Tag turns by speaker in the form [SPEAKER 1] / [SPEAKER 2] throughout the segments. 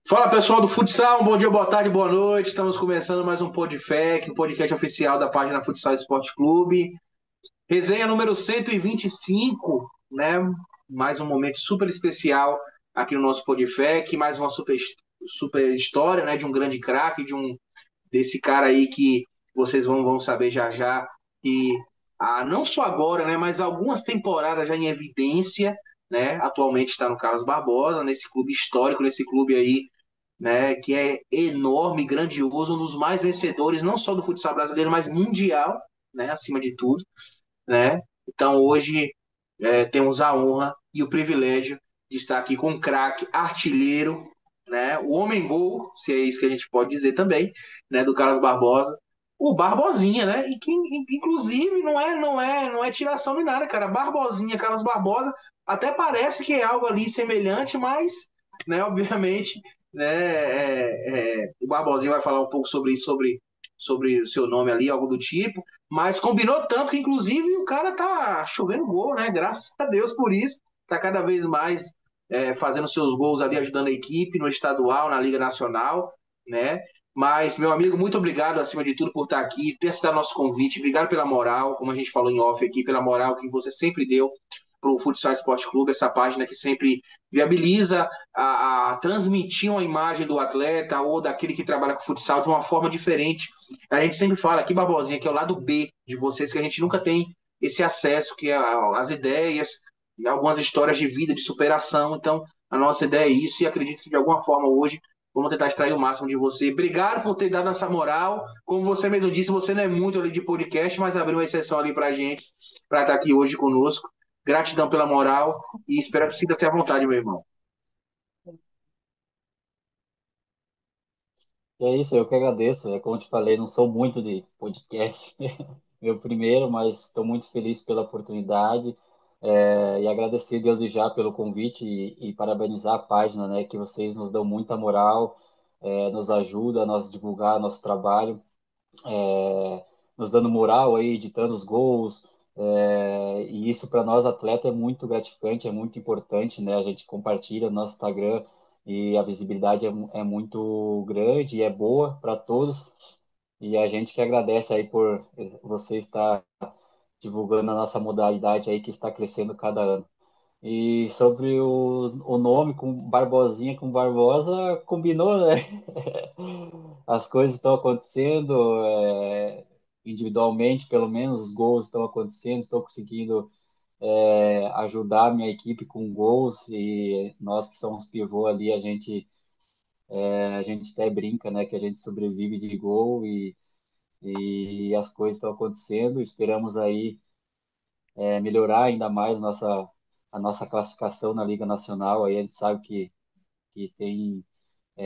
[SPEAKER 1] Fala pessoal do futsal, um bom dia, boa tarde, boa noite. Estamos começando mais um PodFec, um podcast oficial da página Futsal Esporte Clube. Resenha número 125, né? Mais um momento super especial aqui no nosso PodFec, mais uma super história, né? De um grande craque, desse cara aí que vocês vão saber já já que não só agora, né? Mas algumas temporadas já em evidência, né? Atualmente está no Carlos Barbosa, nesse clube histórico, nesse clube aí, né, que é enorme, grandioso, um dos mais vencedores, não só do futsal brasileiro, mas mundial, né, acima de tudo, né? Então hoje temos a honra e o privilégio de estar aqui com um craque, artilheiro, né, o homem-gol, se é isso que a gente pode dizer também, né, do Carlos Barbosa, o Barbosinha, né? E que inclusive não é tiração nem nada, cara. Barbosinha, Carlos Barbosa, até parece que é algo ali semelhante, mas, né, obviamente, né, o Barbosinha vai falar um pouco sobre isso, sobre o seu nome ali, algo do tipo, mas combinou tanto que, inclusive, o cara tá chovendo gol, né? Graças a Deus por isso. Tá cada vez mais fazendo seus gols ali, ajudando a equipe no estadual, na Liga Nacional, né? Mas, meu amigo, muito obrigado, acima de tudo, por estar aqui, ter aceitado nosso convite. Obrigado pela moral, como a gente falou em off aqui, pela moral que você sempre deu para o Futsal Esporte Clube, essa página que sempre viabiliza a transmitir uma imagem do atleta ou daquele que trabalha com futsal de uma forma diferente. A gente sempre fala aqui, Barbosinha, que é o lado B de vocês, que a gente nunca tem esse acesso, que é as ideias, algumas histórias de vida, de superação. Então, a nossa ideia é isso e acredito que de alguma forma hoje vamos tentar extrair o máximo de você. Obrigado por ter dado essa moral. Como você mesmo disse, você não é muito ali de podcast, mas abriu uma exceção ali pra gente, para estar aqui hoje conosco. Gratidão pela moral e espero que sinta-se à vontade, meu irmão.
[SPEAKER 2] E é isso, eu que agradeço. Como eu te falei, não sou muito de podcast, meu primeiro, mas estou muito feliz pela oportunidade e agradecer desde já pelo convite e parabenizar a página, né, que vocês nos dão muita moral, nos ajuda a nós divulgar nosso trabalho, nos dando moral aí, editando os gols. E isso para nós atletas é muito gratificante, é muito importante, né? A gente compartilha no nosso Instagram e a visibilidade é muito grande e é boa para todos. E a gente que agradece aí por você estar divulgando a nossa modalidade aí que está crescendo cada ano. E sobre o nome com Barbosinha com Barbosa, combinou, né? As coisas estão acontecendo, individualmente, pelo menos, os gols estão acontecendo, estou conseguindo ajudar a minha equipe com gols e nós que somos pivô ali, a gente até brinca, né, que a gente sobrevive de gol e as coisas estão acontecendo. Esperamos aí melhorar ainda mais a nossa classificação na Liga Nacional. Aí a gente sabe que tem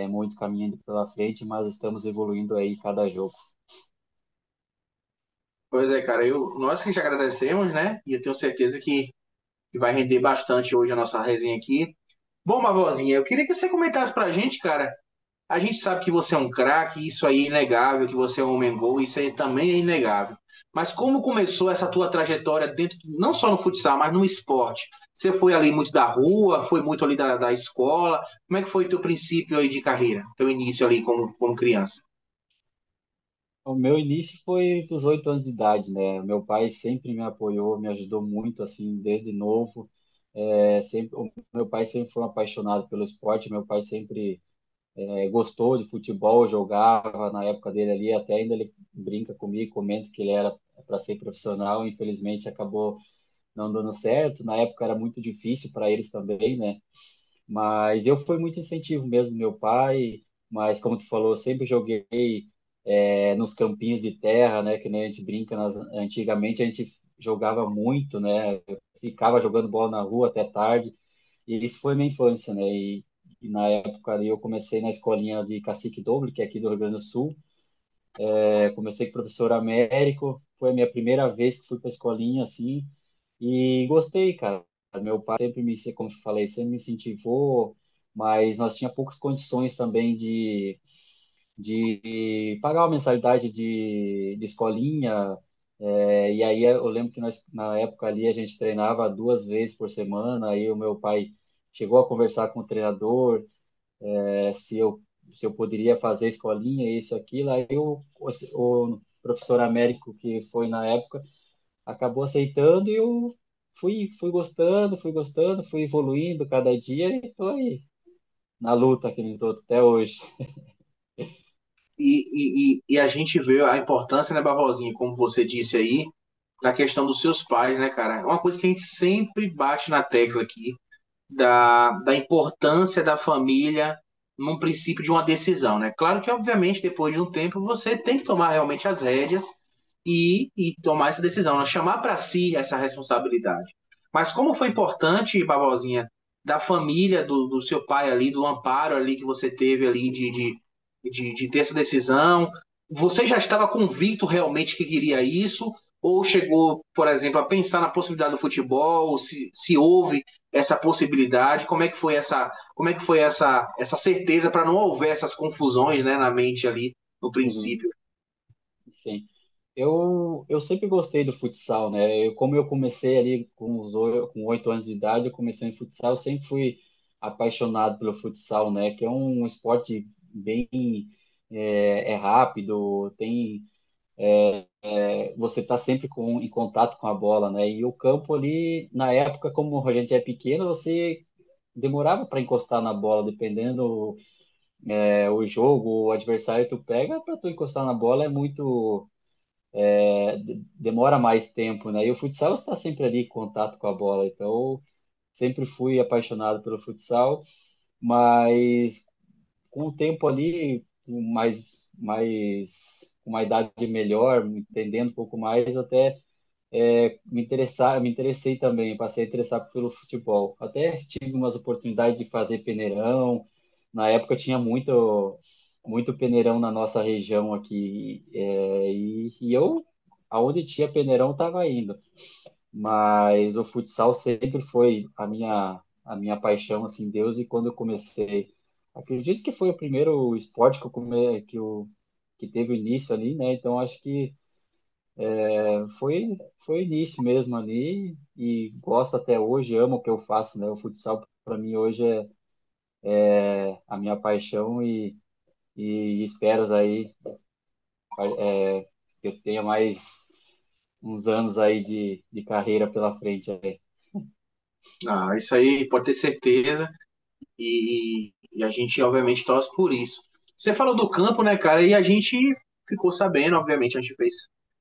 [SPEAKER 2] muito caminho ainda pela frente, mas estamos evoluindo aí cada jogo.
[SPEAKER 1] Pois é, cara, nós que te agradecemos, né? E eu tenho certeza que vai render bastante hoje a nossa resenha aqui. Bom, Mavozinha, eu queria que você comentasse pra gente, cara. A gente sabe que você é um craque, isso aí é inegável, que você é um homem-gol, isso aí também é inegável. Mas como começou essa tua trajetória dentro, não só no futsal, mas no esporte? Você foi ali muito da rua, foi muito ali da escola? Como é que foi teu princípio aí de carreira, teu início ali como criança?
[SPEAKER 2] O meu início foi dos 8 anos de idade, né? Meu pai sempre me apoiou, me ajudou muito, assim, desde novo. O meu pai sempre foi um apaixonado pelo esporte, meu pai sempre gostou de futebol, jogava na época dele ali, até ainda ele brinca comigo, comenta que ele era para ser profissional, infelizmente acabou não dando certo. Na época era muito difícil para eles também, né? Mas eu fui muito incentivo mesmo do meu pai, mas como tu falou, sempre joguei nos campinhos de terra, né? Que nem a gente brinca, antigamente a gente jogava muito, né? Ficava jogando bola na rua até tarde, e isso foi minha infância, né? E na época ali eu comecei na escolinha de Cacique Doble, que é aqui do Rio Grande do Sul. Comecei com o professor Américo, foi a minha primeira vez que fui para a escolinha, assim, e gostei, cara. Meu pai sempre como eu falei, sempre me incentivou, mas nós tinha poucas condições também de pagar uma mensalidade de escolinha, e aí eu lembro que nós, na época ali, a gente treinava 2 vezes por semana, aí o meu pai chegou a conversar com o treinador, se eu poderia fazer escolinha, isso, aquilo. Aí o professor Américo, que foi na época, acabou aceitando e eu fui gostando, fui evoluindo cada dia e estou aí na luta aqui nos outros até hoje.
[SPEAKER 1] E a gente vê a importância, né, Barbosinha, como você disse aí, da questão dos seus pais, né, cara? É uma coisa que a gente sempre bate na tecla aqui, da importância da família num princípio de uma decisão, né? Claro que, obviamente, depois de um tempo, você tem que tomar realmente as rédeas e tomar essa decisão, né? Chamar para si essa responsabilidade. Mas como foi importante, Babozinha, da família do seu pai ali, do amparo ali que você teve ali de ter essa decisão, você já estava convicto realmente que queria isso? Ou chegou, por exemplo, a pensar na possibilidade do futebol? Se houve essa possibilidade? Como é que foi essa certeza para não houver essas confusões, né, na mente ali no
[SPEAKER 2] Uhum,
[SPEAKER 1] princípio?
[SPEAKER 2] sim. Eu sempre gostei do futsal, né? Como eu comecei ali com 8 anos de idade, eu comecei em futsal, eu sempre fui apaixonado pelo futsal, né? Que é um esporte bem rápido, você está sempre em contato com a bola, né? E o campo ali, na época, como a gente é pequeno, você demorava para encostar na bola, dependendo o jogo, o adversário que tu pega, para tu encostar na bola é muito demora mais tempo, né? E o futsal está sempre ali em contato com a bola, então sempre fui apaixonado pelo futsal, mas com o tempo ali, com uma idade melhor, entendendo um pouco mais, até me interessei também, passei a interessar pelo futebol. Até tive umas oportunidades de fazer peneirão. Na época tinha muito peneirão na nossa região aqui, e eu, aonde tinha peneirão, estava indo. Mas o futsal sempre foi a minha paixão, assim, Deus, e quando eu comecei, acredito que foi o primeiro esporte que teve início ali, né? Então acho que foi o início mesmo ali e gosto até hoje, amo o que eu faço, né? O futsal para mim hoje é a minha paixão e espero aí que eu tenha mais uns anos aí de carreira pela frente aí.
[SPEAKER 1] Ah, isso aí pode ter certeza. E a gente, obviamente, torce por isso. Você falou do campo, né, cara? E a gente ficou sabendo, obviamente, a gente fez,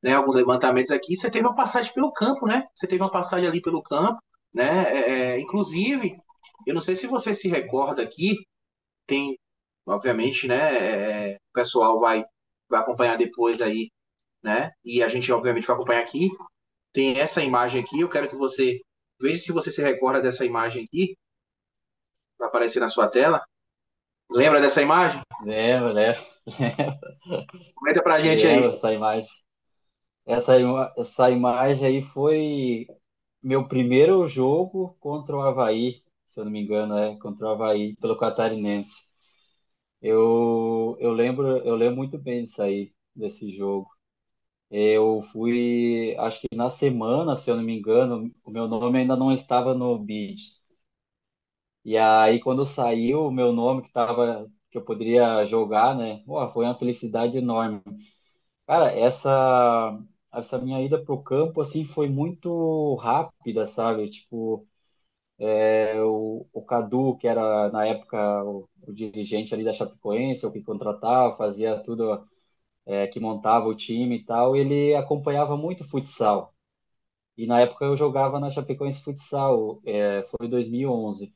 [SPEAKER 1] né, alguns levantamentos aqui. Você teve uma passagem pelo campo, né? Você teve uma passagem ali pelo campo, né? Inclusive, eu não sei se você se recorda aqui, tem, obviamente, né? O pessoal vai acompanhar depois aí, né? E a gente, obviamente, vai acompanhar aqui. Tem essa imagem aqui. Eu quero que você veja se você se recorda dessa imagem aqui, vai aparecer na sua tela. Lembra dessa imagem?
[SPEAKER 2] Lembro, lembro,
[SPEAKER 1] Comenta pra gente aí.
[SPEAKER 2] lembro essa imagem. Essa imagem aí foi meu primeiro jogo contra o Avaí, se eu não me engano, contra o Avaí, pelo Catarinense. Eu lembro muito bem disso aí, desse jogo. Eu fui, acho que na semana, se eu não me engano, o meu nome ainda não estava no bid. E aí, quando saiu o meu nome que eu poderia jogar, né? Pô, foi uma felicidade enorme. Cara, essa minha ida pro campo, assim, foi muito rápida, sabe? Tipo, o Cadu, que era, na época, o dirigente ali da Chapecoense, o que contratava, fazia tudo, que montava o time e tal, ele acompanhava muito futsal. E na época eu jogava na Chapecoense Futsal, foi 2011.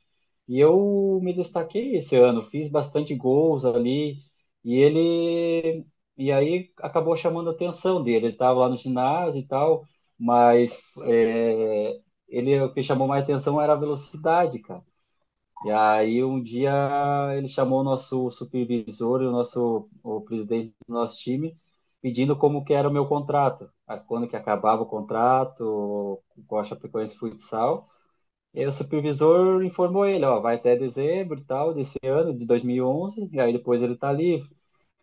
[SPEAKER 2] E eu me destaquei esse ano, fiz bastante gols ali, e ele e aí acabou chamando a atenção dele. Ele estava lá no ginásio e tal, mas o que chamou mais atenção era a velocidade, cara. E aí um dia ele chamou o nosso supervisor e o presidente do nosso time, pedindo como que era o meu contrato, quando que acabava o contrato com a Chapecoense Futsal. E aí o supervisor informou ele, ó, vai até dezembro e tal, desse ano, de 2011, e 11, e aí depois ele tá livre.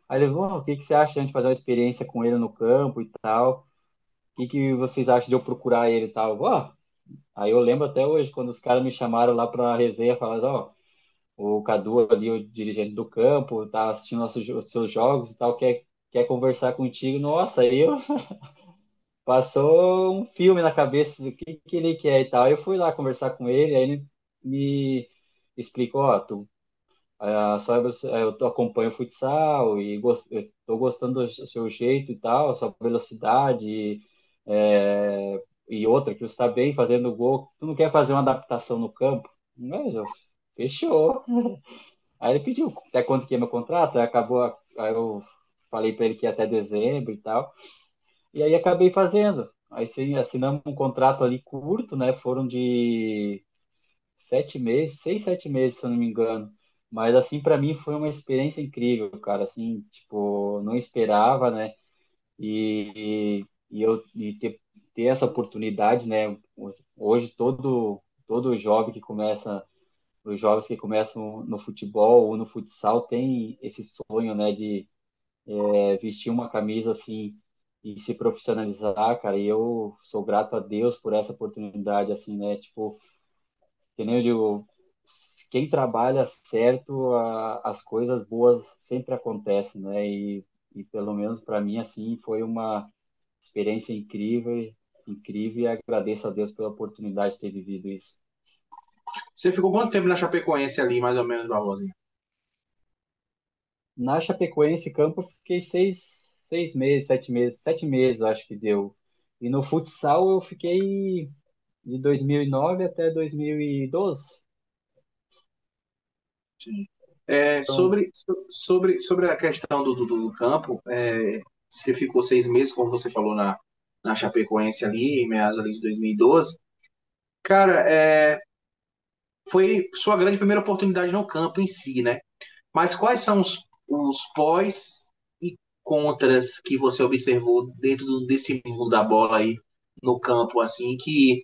[SPEAKER 2] Aí ele falou, o que que você acha de a gente fazer uma experiência com ele no campo e tal? O que que vocês acham de eu procurar ele e tal? Ó, aí eu lembro até hoje, quando os caras me chamaram lá pra resenha, falaram, ó, o Cadu ali, o dirigente do campo, tá assistindo os seus jogos e tal, quer conversar contigo. Nossa, aí eu passou um filme na cabeça do que ele quer e tal. Eu fui lá conversar com ele, aí ele me explicou, ó, eu acompanho o futsal e eu tô gostando do seu jeito e tal, sua velocidade, é, e outra, que você está bem fazendo gol. Tu não quer fazer uma adaptação no campo? Mas eu, fechou. Aí ele pediu até quanto que é meu contrato, aí acabou, aí eu falei para ele que ia até dezembro e tal, e aí acabei fazendo. Aí sim, assinamos um contrato ali curto, né? Foram de 7 meses, 6, 7 meses, se eu não me engano. Mas assim, para mim foi uma experiência incrível, cara. Assim, tipo, não esperava, né? E ter essa oportunidade, né? Hoje todo jovem que começa, os jovens que começam no futebol ou no futsal tem esse sonho, né? De vestir uma camisa assim e se profissionalizar, cara. E eu sou grato a Deus por essa oportunidade, assim, né? Tipo, que nem eu digo, quem trabalha certo, as coisas boas sempre acontecem, né? E pelo menos para mim, assim, foi uma experiência incrível, incrível, e agradeço a Deus pela oportunidade de ter vivido isso.
[SPEAKER 1] Você ficou quanto tempo na Chapecoense ali, mais ou menos, Barbosinha?
[SPEAKER 2] Na Chapecoense Campo, eu fiquei 6 meses, 7 meses, 7 meses, eu acho que deu. E no futsal, eu fiquei de 2009 até 2012.
[SPEAKER 1] Sim.
[SPEAKER 2] Então,
[SPEAKER 1] Sobre a questão do campo, você ficou 6 meses, como você falou, na Chapecoense ali, em meados ali de 2012. Cara, foi sua grande primeira oportunidade no campo em si, né? Mas quais são os pós e contras que você observou dentro desse mundo da bola aí no campo, assim, que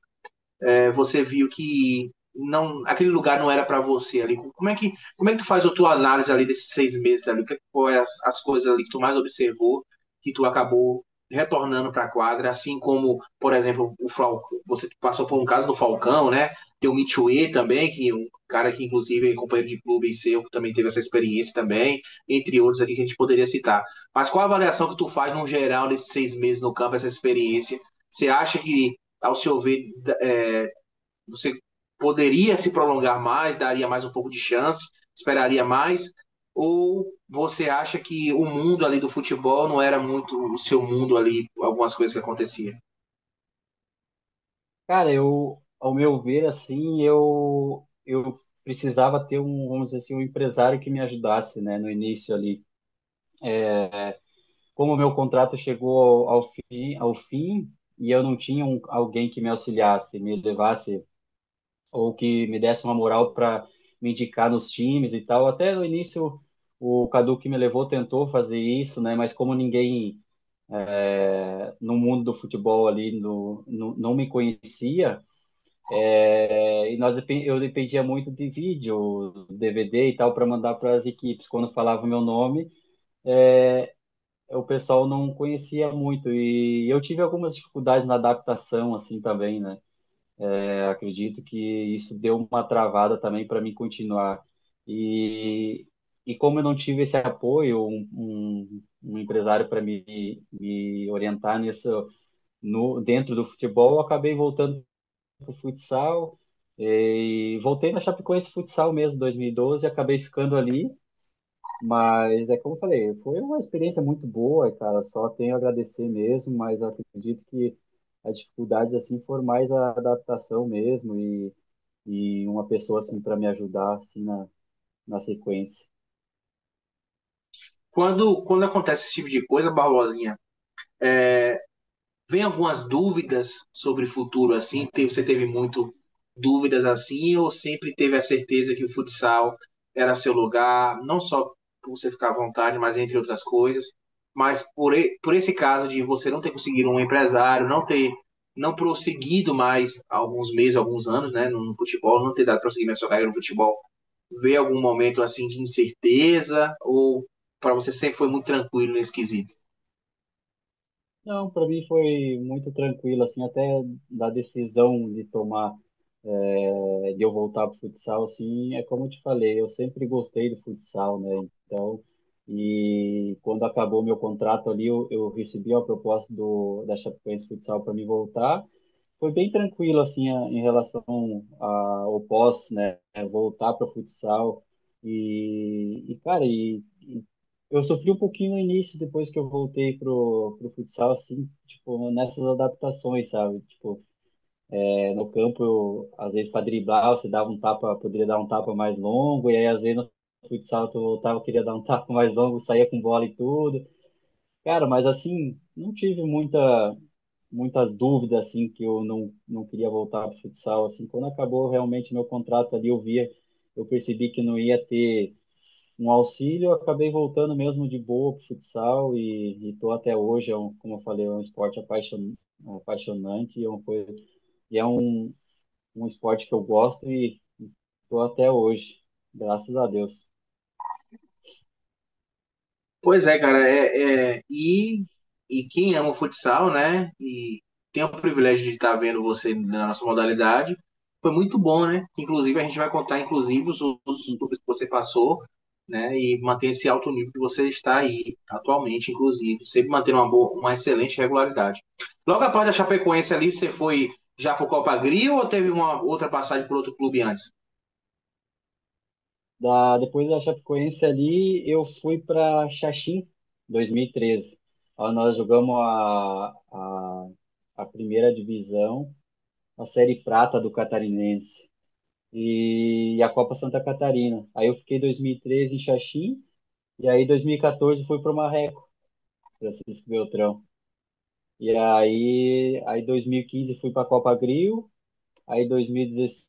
[SPEAKER 1] você viu que não, aquele lugar não era para você ali? Como é que tu faz a tua análise ali desses 6 meses ali? O que foi as coisas ali que tu mais observou que tu acabou retornando para a quadra, assim como, por exemplo, o Falcão, você passou por um caso do Falcão, né? Tem o Mitchue também, que é um cara que inclusive é companheiro de clube e seu, que também teve essa experiência também, entre outros aqui que a gente poderia citar. Mas qual a avaliação que tu faz no geral desses 6 meses no campo, essa experiência? Você acha que, ao seu ver, você poderia se prolongar mais, daria mais um pouco de chance, esperaria mais? Ou você acha que o mundo ali do futebol não era muito o seu mundo ali, algumas coisas que aconteciam?
[SPEAKER 2] cara, ao meu ver, assim, eu precisava ter vamos dizer assim, um empresário que me ajudasse, né, no início ali. Como o meu contrato chegou ao fim, e eu não tinha alguém que me auxiliasse, me levasse, ou que me desse uma moral para me indicar nos times e tal. Até no início, o Cadu que me levou tentou fazer isso, né, mas como ninguém no mundo do futebol ali não me conhecia, eu dependia muito de vídeo, DVD e tal, para mandar para as equipes. Quando falava o meu nome, o pessoal não conhecia muito. E eu tive algumas dificuldades na adaptação, assim, também, né? Acredito que isso deu uma travada também para mim continuar. E, e como eu não tive esse apoio, um empresário para me orientar nisso, dentro do futebol, eu acabei voltando pro futsal e voltei na Chapecoense Futsal mesmo, 2012, acabei ficando ali, mas é como eu falei, foi uma experiência muito boa, cara, só tenho a agradecer mesmo, mas acredito que as dificuldades assim foram mais a adaptação mesmo e uma pessoa assim para me ajudar assim na sequência.
[SPEAKER 1] Quando acontece esse tipo de coisa, Barbosinha, vem algumas dúvidas sobre o futuro assim? Você teve muito dúvidas assim ou sempre teve a certeza que o futsal era seu lugar, não só por você ficar à vontade, mas entre outras coisas, mas por esse caso de você não ter conseguido um empresário, não prosseguido mais alguns meses, alguns anos, né, no futebol, não ter dado prosseguimento à sua carreira no futebol, veio algum momento assim de incerteza ou para você sempre foi muito tranquilo nesse quesito?
[SPEAKER 2] Não, para mim foi muito tranquilo assim, até da decisão de tomar de eu voltar para o futsal, assim, é como eu te falei, eu sempre gostei do futsal, né? Então, e quando acabou meu contrato ali, eu recebi uma proposta da Chapecoense Futsal para me voltar. Foi bem tranquilo, assim, em relação ao pós, né? Voltar para o futsal. Cara, eu sofri um pouquinho no início, depois que eu voltei pro futsal, assim, tipo, nessas adaptações, sabe? Tipo, no campo, às vezes para driblar, você dava um tapa, poderia dar um tapa mais longo, e aí às vezes no futsal tu voltava, queria dar um tapa mais longo, saía com bola e tudo. Cara, mas assim, não tive muitas dúvidas assim que eu não queria voltar para o futsal. Assim, quando acabou realmente meu contrato ali, eu percebi que não ia ter um auxílio, eu acabei voltando mesmo de boa para o futsal e tô até hoje, como eu falei, é um esporte apaixonante, é uma coisa, e é um esporte que eu gosto e tô até hoje, graças a Deus.
[SPEAKER 1] Pois é, cara, e quem ama o futsal, né? E tem o privilégio de estar vendo você na nossa modalidade, foi muito bom, né? Inclusive, a gente vai contar, inclusive, os clubes que você passou, né? E manter esse alto nível que você está aí atualmente, inclusive, sempre mantendo uma excelente regularidade. Logo após a Chapecoense ali, você foi já para o Copa Gris ou teve uma outra passagem por outro clube antes?
[SPEAKER 2] Depois da Chapecoense ali, eu fui para Xaxim, 2013. Ó, nós jogamos a primeira divisão, a Série Prata do Catarinense e a Copa Santa Catarina. Aí eu fiquei 2013 em Xaxim e aí 2014 fui para o Marreco, Francisco Beltrão. E aí 2015 fui para a Copa Grill. Aí 2016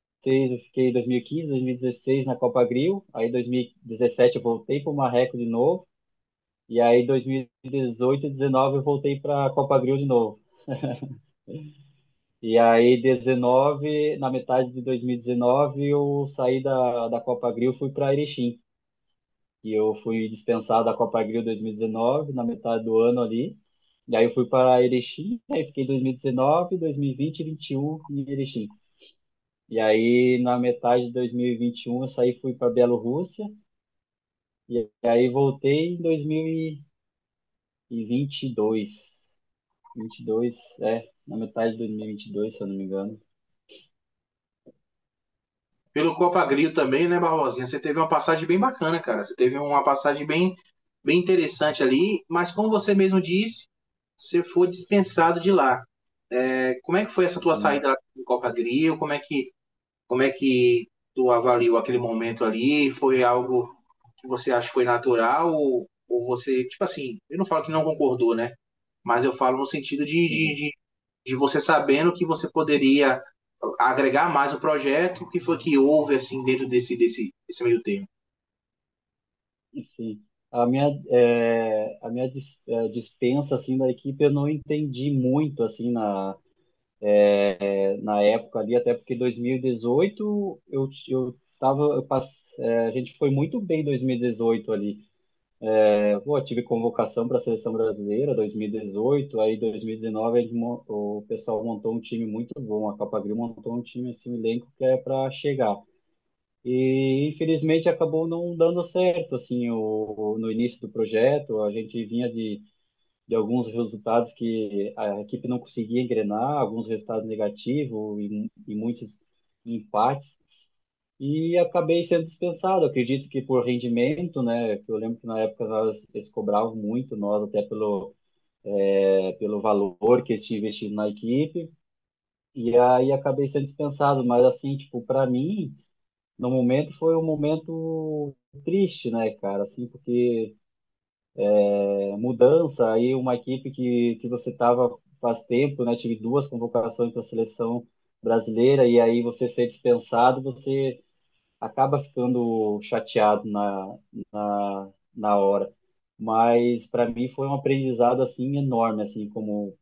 [SPEAKER 2] eu fiquei 2015, 2016 na Copa Grill. Aí 2017 eu voltei para o Marreco de novo. E aí 2018 e 19 eu voltei para a Copa Grill de novo. E aí 19, na metade de 2019 eu saí da Copa Grill e fui para Erechim. E eu fui dispensado da Copa Grill 2019, na metade do ano ali. E aí eu fui para Erechim, aí fiquei 2019, 2020 e 2021 em Erechim. E aí, na metade de 2021, eu saí e fui para Bielorrússia. E aí, voltei em 2022. 22, na metade de 2022, se eu não me engano.
[SPEAKER 1] Pelo Copa Grio também, né, Barbosinha? Você teve uma passagem bem bacana, cara. Você teve uma passagem bem interessante ali, mas como você mesmo disse, você foi dispensado de lá. Como é que foi essa tua
[SPEAKER 2] Sim,
[SPEAKER 1] saída lá do Copa Grio? Como é que tu avaliou aquele momento ali? Foi algo que você acha que foi natural ou você, tipo assim, eu não falo que não concordou, né? Mas eu falo no sentido de você sabendo que você poderia agregar mais o projeto, o que foi que houve assim dentro desse meio termo.
[SPEAKER 2] sim. A minha dispensa assim, da equipe eu não entendi muito assim, na época ali, até porque 2018 eu tava, a gente foi muito bem em 2018 ali. Pô, tive convocação para a seleção brasileira 2018, aí 2019 o pessoal montou um time muito bom, a Copa Grill montou um time assim, um elenco que é para chegar. E infelizmente acabou não dando certo assim no início do projeto, a gente vinha de alguns resultados que a equipe não conseguia engrenar, alguns resultados negativos e muitos empates. E acabei sendo dispensado. Acredito que por rendimento, né? Que eu lembro que na época eles cobravam muito nós, até pelo valor que eles tinham investido na equipe. E aí acabei sendo dispensado. Mas assim, tipo, para mim, no momento foi um momento triste, né, cara? Assim, porque mudança aí uma equipe que você tava faz tempo, né? Tive duas convocações para a seleção brasileira e aí você ser dispensado, você acaba ficando chateado na hora. Mas para mim foi um aprendizado assim enorme, assim como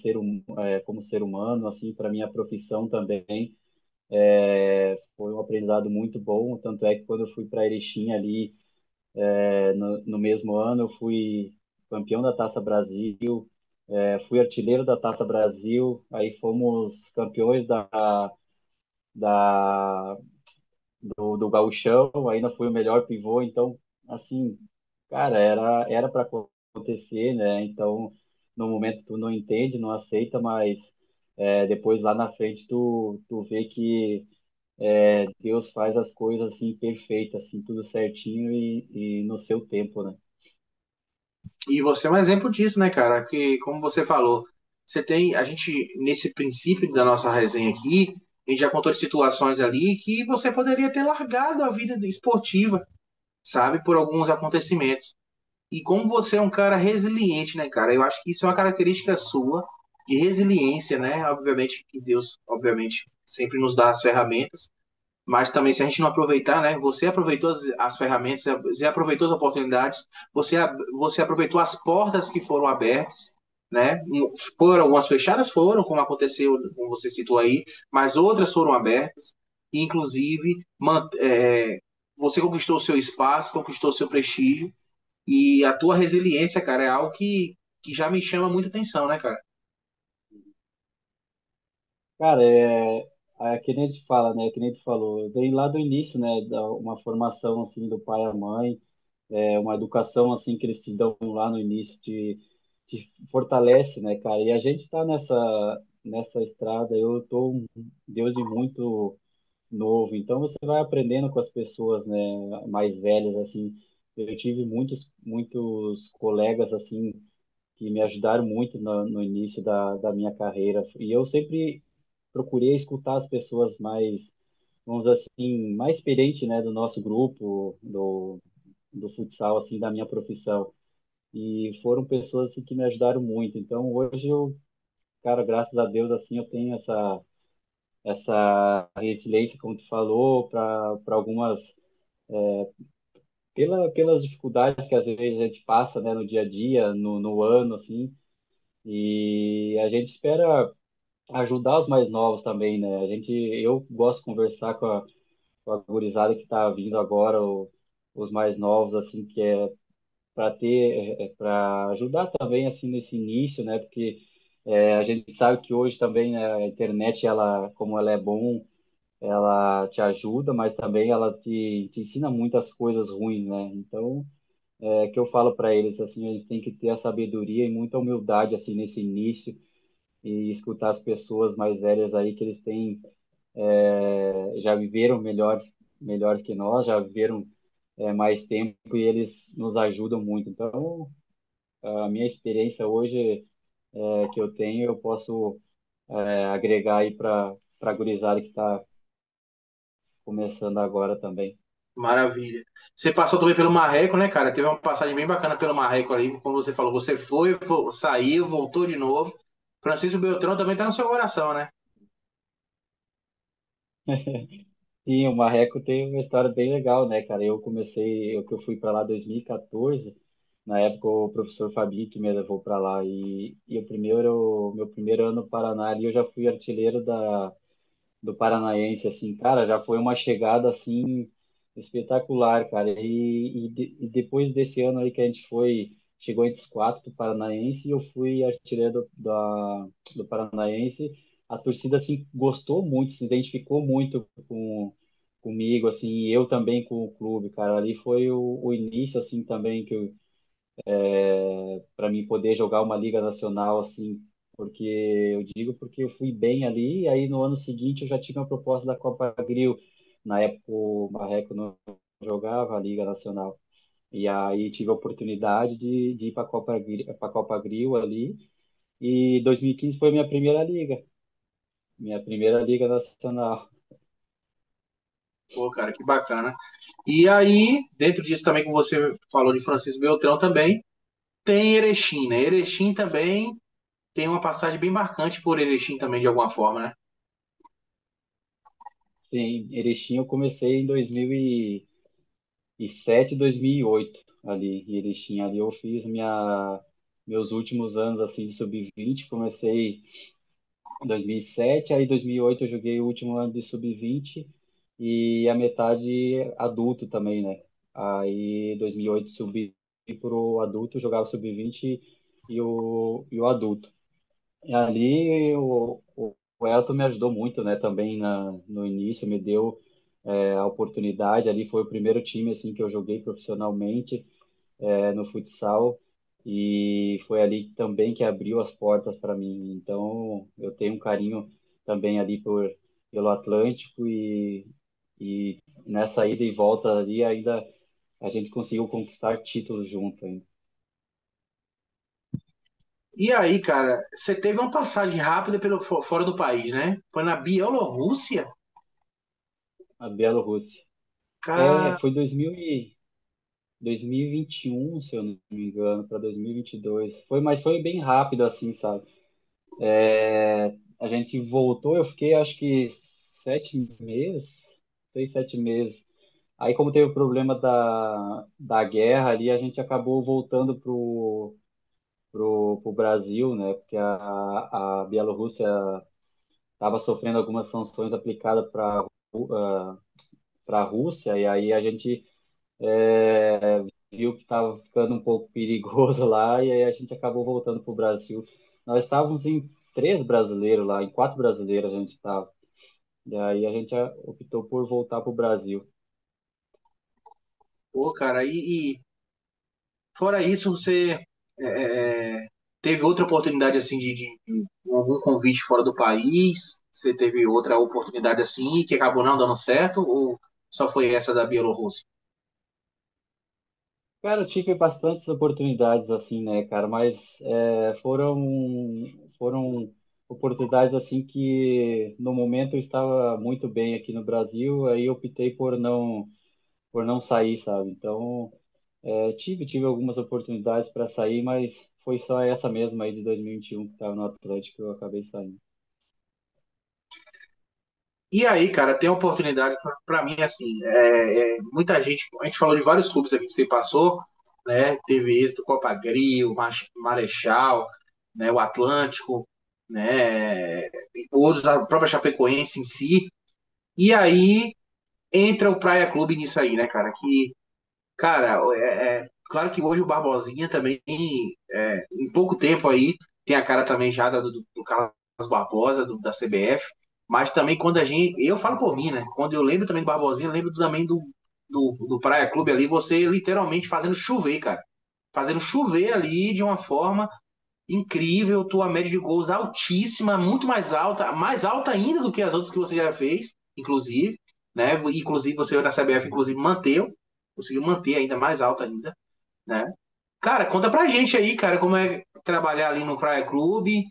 [SPEAKER 2] ser humano, assim para minha profissão também. Foi um aprendizado muito bom. Tanto é que quando eu fui para Erechim ali no mesmo ano, eu fui campeão da Taça Brasil, fui artilheiro da Taça Brasil. Aí fomos campeões da, do Gauchão, ainda fui o melhor pivô, então, assim, cara, era para acontecer, né? Então, no momento tu não entende, não aceita, mas depois lá na frente tu vê que Deus faz as coisas assim perfeitas, assim, tudo certinho e no seu tempo, né?
[SPEAKER 1] E você é um exemplo disso, né, cara? Que, como você falou, você tem, a gente, nesse princípio da nossa resenha aqui, a gente já contou de situações ali que você poderia ter largado a vida esportiva, sabe, por alguns acontecimentos. E como você é um cara resiliente, né, cara? Eu acho que isso é uma característica sua de resiliência, né? Obviamente que Deus, obviamente, sempre nos dá as ferramentas, mas também se a gente não aproveitar, né? Você aproveitou as ferramentas, você aproveitou as oportunidades, você aproveitou as portas que foram abertas, né? Foram algumas fechadas, foram, como aconteceu, como você citou aí, mas outras foram abertas, e, inclusive você conquistou o seu espaço, conquistou o seu prestígio, e a tua resiliência, cara, é algo que já me chama muita atenção, né, cara?
[SPEAKER 2] Cara, que nem a gente fala, né? Que nem tu falou, vem lá do início, né? Uma formação assim do pai à mãe, uma educação assim que eles te dão lá no início te fortalece, né, cara? E a gente tá nessa estrada, eu tô Deus e muito novo, então você vai aprendendo com as pessoas, né, mais velhas assim. Eu tive muitos colegas assim que me ajudaram muito no início da minha carreira. E eu sempre procurei escutar as pessoas mais, vamos dizer assim, mais experientes, né, do nosso grupo, do futsal, assim, da minha profissão. E foram pessoas assim, que me ajudaram muito. Então, hoje eu, cara, graças a Deus, assim, eu tenho essa resiliência, como tu falou, para algumas, pelas dificuldades que às vezes a gente passa, né, no dia a dia, no ano, assim, e a gente espera ajudar os mais novos também, né? Eu gosto de conversar com a gurizada que está vindo agora, os mais novos, assim, que é para ajudar também, assim, nesse início, né? Porque a gente sabe que hoje também, né, a internet, ela, como ela é bom, ela te ajuda, mas também ela te ensina muitas coisas ruins, né? Então, que eu falo para eles, assim, a gente tem que ter a sabedoria e muita humildade, assim, nesse início e escutar as pessoas mais velhas aí que eles têm já viveram melhor que nós, já viveram mais tempo e eles nos ajudam muito. Então, a minha experiência hoje que eu tenho, eu posso agregar aí para a gurizada que está começando agora também.
[SPEAKER 1] Maravilha. Você passou também pelo Marreco, né, cara? Teve uma passagem bem bacana pelo Marreco ali, como você falou, você saiu, voltou de novo. Francisco Beltrão também tá no seu coração, né?
[SPEAKER 2] Sim, o Marreco tem uma história bem legal, né, cara? Eu fui para lá em 2014, na época o professor Fabinho que me levou para lá e meu primeiro ano no Paraná ali eu já fui artilheiro do Paranaense, assim, cara, já foi uma chegada, assim, espetacular, cara, e depois desse ano aí que a gente chegou entre os quatro do Paranaense, e eu fui artilheiro do Paranaense, a torcida, assim, gostou muito, se identificou muito comigo, assim, e eu também com o clube, cara, ali foi o início, assim, também que eu para mim poder jogar uma liga nacional assim, porque eu digo porque eu fui bem ali, e aí no ano seguinte eu já tive uma proposta da Copa Grill. Na época o Marreco não jogava a Liga Nacional. E aí tive a oportunidade de ir para a Copa Grill ali, e 2015 foi minha primeira liga nacional.
[SPEAKER 1] Pô, cara, que bacana. E aí, dentro disso também, como você falou de Francisco Beltrão também, tem Erechim, né? Erechim também tem uma passagem bem marcante por Erechim também, de alguma forma, né?
[SPEAKER 2] Sim, Erechim eu comecei em 2007, 2008 ali em Erechim. Ali eu fiz meus últimos anos assim de sub-20. Comecei em 2007, aí em 2008 eu joguei o último ano de sub-20 e a metade adulto também, né? Aí em 2008 subi pro adulto, jogava sub-20 e o adulto. E ali o Elton me ajudou muito, né, também no início, me deu a oportunidade, ali foi o primeiro time, assim, que eu joguei profissionalmente, no futsal, e foi ali também que abriu as portas para mim. Então, eu tenho um carinho também ali pelo Atlântico e nessa ida e volta ali ainda a gente conseguiu conquistar títulos junto ainda.
[SPEAKER 1] E aí, cara, você teve uma passagem rápida pelo fora do país, né? Foi na Bielorrússia?
[SPEAKER 2] A Bielorrússia.
[SPEAKER 1] Cara,
[SPEAKER 2] Foi 2021, se eu não me engano, para 2022. Mas foi bem rápido assim, sabe? A gente voltou, eu fiquei acho que 7 meses, 6, 7 meses. Aí, como teve o problema da guerra ali, a gente acabou voltando pro Brasil, né? Porque a Bielorrússia estava sofrendo algumas sanções aplicadas para a Rússia, e aí a gente viu que estava ficando um pouco perigoso lá, e aí a gente acabou voltando para o Brasil. Nós estávamos em 3 brasileiros lá, em 4 brasileiros a gente estava. E aí a gente optou por voltar para o Brasil.
[SPEAKER 1] pô, cara, e fora isso, você teve outra oportunidade assim de algum convite fora do país? Você teve outra oportunidade assim que acabou não dando certo? Ou só foi essa da Bielorrússia?
[SPEAKER 2] Cara, eu tive bastantes oportunidades assim, né, cara, mas foram oportunidades assim que no momento eu estava muito bem aqui no Brasil, aí eu optei por não sair, sabe? Então, tive algumas oportunidades para sair, mas foi só essa mesma aí de 2021 que estava no Atlético que eu acabei saindo.
[SPEAKER 1] E aí, cara, tem oportunidade para mim assim. Muita gente, a gente falou de vários clubes aqui que você passou, né? Teve êxito, Copa Grill, Marechal, né? O Atlântico, né? Outros, a própria Chapecoense em si. E aí entra o Praia Clube nisso aí, né, cara? Cara, claro que hoje o Barbosinha também, em pouco tempo aí, tem a cara também já do Carlos Barbosa, da CBF, mas também quando a gente, eu falo por mim, né? Quando eu lembro também do Barbosinha, eu lembro também do Praia Clube ali, você literalmente fazendo chover, cara. Fazendo chover ali de uma forma incrível, tua média de gols altíssima, muito mais alta ainda do que as outras que você já fez, inclusive, né? Inclusive você da CBF inclusive conseguiu manter ainda mais alta ainda, né? Cara, conta pra gente aí, cara, como é trabalhar ali no Praia Clube.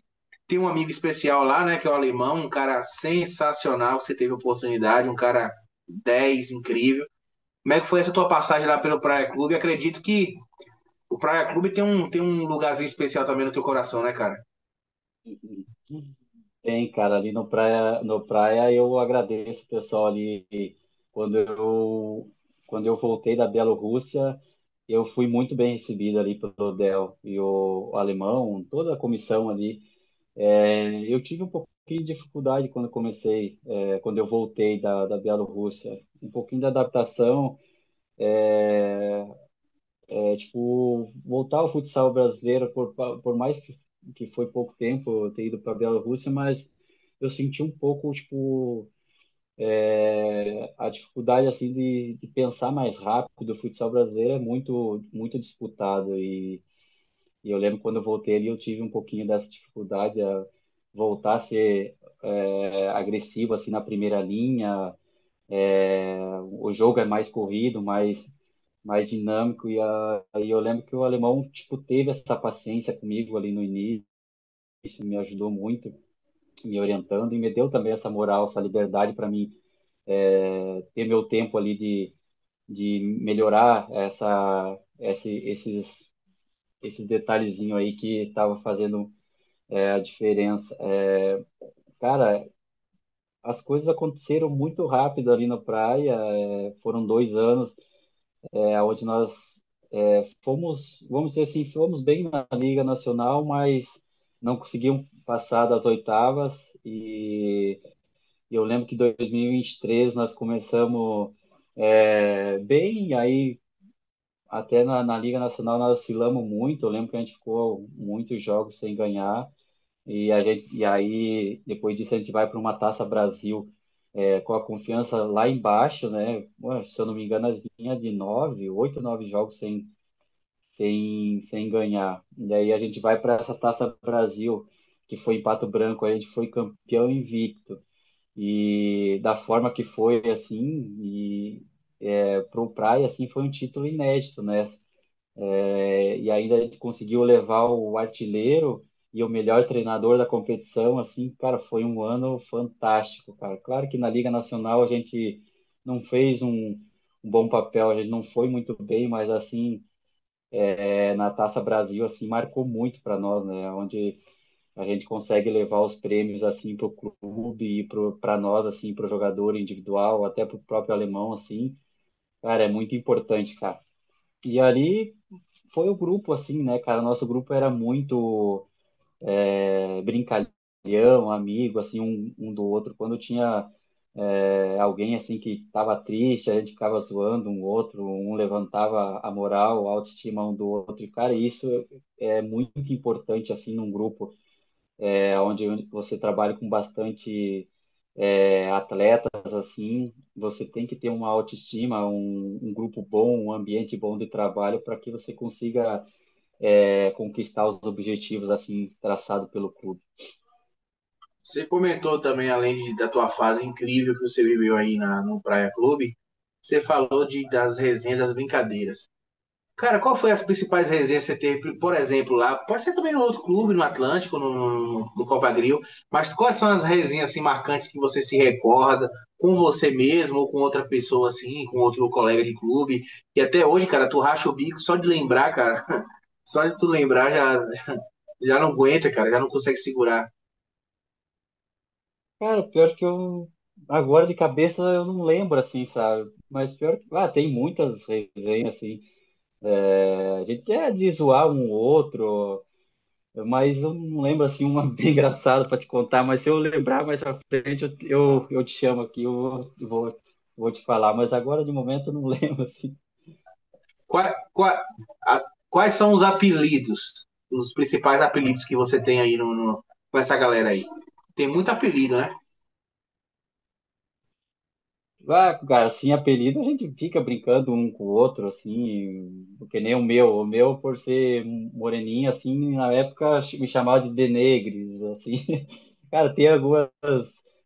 [SPEAKER 1] Tem um amigo especial lá, né, que é o alemão, um cara sensacional que você teve oportunidade, um cara 10 incrível. Como é que foi essa tua passagem lá pelo Praia Clube? Acredito que o Praia Clube tem um lugarzinho especial também no teu coração, né, cara?
[SPEAKER 2] Tem, cara, ali no praia eu agradeço o pessoal ali. Quando eu, quando eu voltei da Bielorrússia, eu fui muito bem recebido ali pelo Del e o alemão, toda a comissão ali. Eu tive um pouquinho de dificuldade quando comecei, quando eu voltei da Bielorrússia, um pouquinho de adaptação, é, tipo, voltar ao futsal brasileiro, por mais que foi pouco tempo eu ter ido para a Bielorrússia, mas eu senti um pouco, tipo, a dificuldade, assim, de pensar mais rápido. O futsal brasileiro é muito, muito disputado e eu lembro quando eu voltei ali, eu tive um pouquinho dessa dificuldade a voltar a ser agressivo, assim, na primeira linha. O jogo é mais corrido, mais dinâmico, e aí eu lembro que o alemão, tipo, teve essa paciência comigo ali no início, me ajudou muito, me orientando, e me deu também essa moral, essa liberdade para mim ter meu tempo ali de melhorar esses detalhezinhos aí que estava fazendo a diferença. Cara, as coisas aconteceram muito rápido ali na praia, foram 2 anos onde nós fomos, vamos dizer assim, fomos bem na Liga Nacional, mas não conseguimos passar das oitavas. E eu lembro que em 2023 nós começamos bem, aí até na Liga Nacional nós oscilamos muito. Eu lembro que a gente ficou muitos jogos sem ganhar. E aí, depois disso, a gente vai para uma Taça Brasil com a confiança lá embaixo, né? Ué, se eu não me engano, a gente vinha de 8, 9 jogos sem ganhar. E aí a gente vai para essa Taça Brasil, que foi em Pato Branco, a gente foi campeão invicto. E da forma que foi, assim, para o Praia, assim, foi um título inédito, né? E ainda a gente conseguiu levar o artilheiro e o melhor treinador da competição, assim, cara, foi um ano fantástico, cara. Claro que na Liga Nacional a gente não fez um bom papel, a gente não foi muito bem, mas assim, na Taça Brasil, assim, marcou muito para nós, né? Onde a gente consegue levar os prêmios assim para o clube e para nós, assim, para o jogador individual, até para o próprio alemão, assim, cara, é muito importante, cara. E ali foi o grupo, assim, né, cara? Nosso grupo era muito brincalhão, amigo, assim, um do outro. Quando tinha alguém, assim, que estava triste, a gente ficava zoando um outro, um levantava a moral, a autoestima um do outro. E, cara, isso é muito importante, assim, num grupo onde você trabalha com bastante atletas, assim, você tem que ter uma autoestima, um grupo bom, um ambiente bom de trabalho para que você consiga conquistar os objetivos assim traçados pelo clube.
[SPEAKER 1] Você comentou também, da tua fase incrível que você viveu aí no Praia Clube, você falou das resenhas, das brincadeiras. Cara, qual foi as principais resenhas que você teve, por exemplo, lá? Pode ser também no outro clube, no Atlântico, no Copa Grill, mas quais são as resenhas assim, marcantes que você se recorda com você mesmo ou com outra pessoa assim, com outro colega de clube, e até hoje, cara, tu racha o bico só de lembrar, cara, só de tu lembrar já não aguenta, cara, já não consegue segurar.
[SPEAKER 2] Cara, pior que eu agora de cabeça eu não lembro assim, sabe? Mas pior que tem muitas resenhas assim. A gente quer de zoar um ou outro, mas eu não lembro assim uma bem engraçada para te contar. Mas se eu lembrar mais pra frente, eu te chamo aqui, vou te falar. Mas agora de momento eu não lembro assim.
[SPEAKER 1] Qua- qua- quais são os apelidos, os principais apelidos que você tem aí com essa galera aí? Tem muito apelido, né?
[SPEAKER 2] Cara, assim, apelido a gente fica brincando um com o outro, assim, porque nem o meu por ser moreninho, assim, na época me chamava de Denegres, assim, cara, tem algumas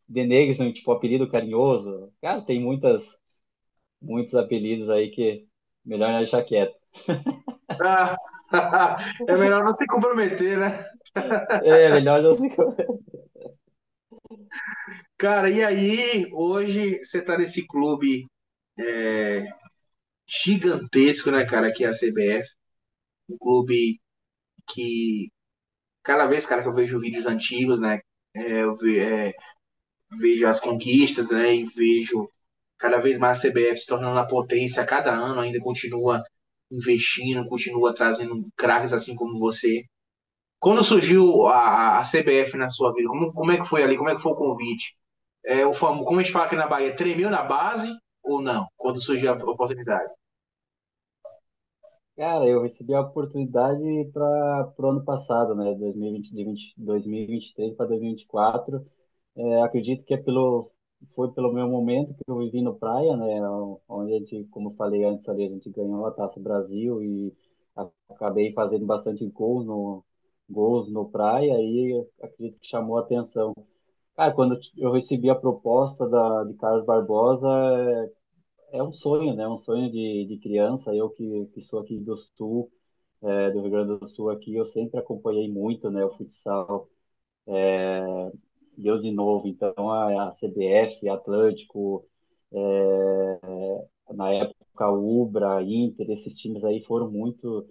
[SPEAKER 2] Denegres, né, tipo, apelido carinhoso, cara, tem muitos apelidos aí que melhor não deixar quieto.
[SPEAKER 1] Ah, é melhor não se comprometer, né?
[SPEAKER 2] É, melhor não se...
[SPEAKER 1] Cara, e aí, hoje você tá nesse clube gigantesco, né, cara, que é a CBF, um clube que cada vez, cara, que eu vejo vídeos antigos, né, vejo as conquistas, né, e vejo cada vez mais a CBF se tornando a potência a cada ano, ainda continua investindo, continua trazendo craques assim como você. Quando surgiu a CBF na sua vida, como é que foi ali? Como é que foi o convite? Como a gente fala aqui na Bahia, tremeu na base ou não? Quando surgiu a oportunidade?
[SPEAKER 2] Cara, eu recebi a oportunidade para o ano passado, né, 2023 para 2024. Acredito que foi pelo meu momento que eu vivi no Praia, né? Onde a gente, como eu falei antes ali, a gente ganhou a Taça Brasil e acabei fazendo bastante gols no Praia e acredito que chamou a atenção. Cara, quando eu recebi a proposta de Carlos Barbosa, é um sonho, né? Um sonho de criança. Eu que sou aqui do Sul, do Rio Grande do Sul aqui, eu sempre acompanhei muito, né, o futsal. Deus de novo. Então, a CBF, Atlântico, na época, Ubra, Inter, esses times aí foram muito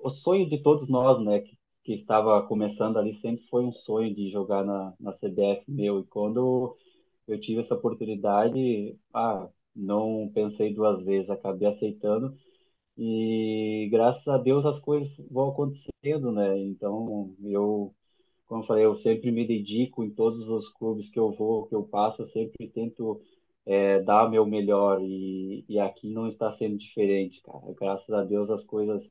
[SPEAKER 2] o sonho de todos nós, né, que estava começando ali, sempre foi um sonho de jogar na CBF meu. E quando eu tive essa oportunidade, não pensei duas vezes, acabei aceitando. E graças a Deus as coisas vão acontecendo, né? Então, como eu falei, eu sempre me dedico em todos os clubes que eu vou, que eu passo, eu sempre tento dar o meu melhor e aqui não está sendo diferente, cara. Graças a Deus as coisas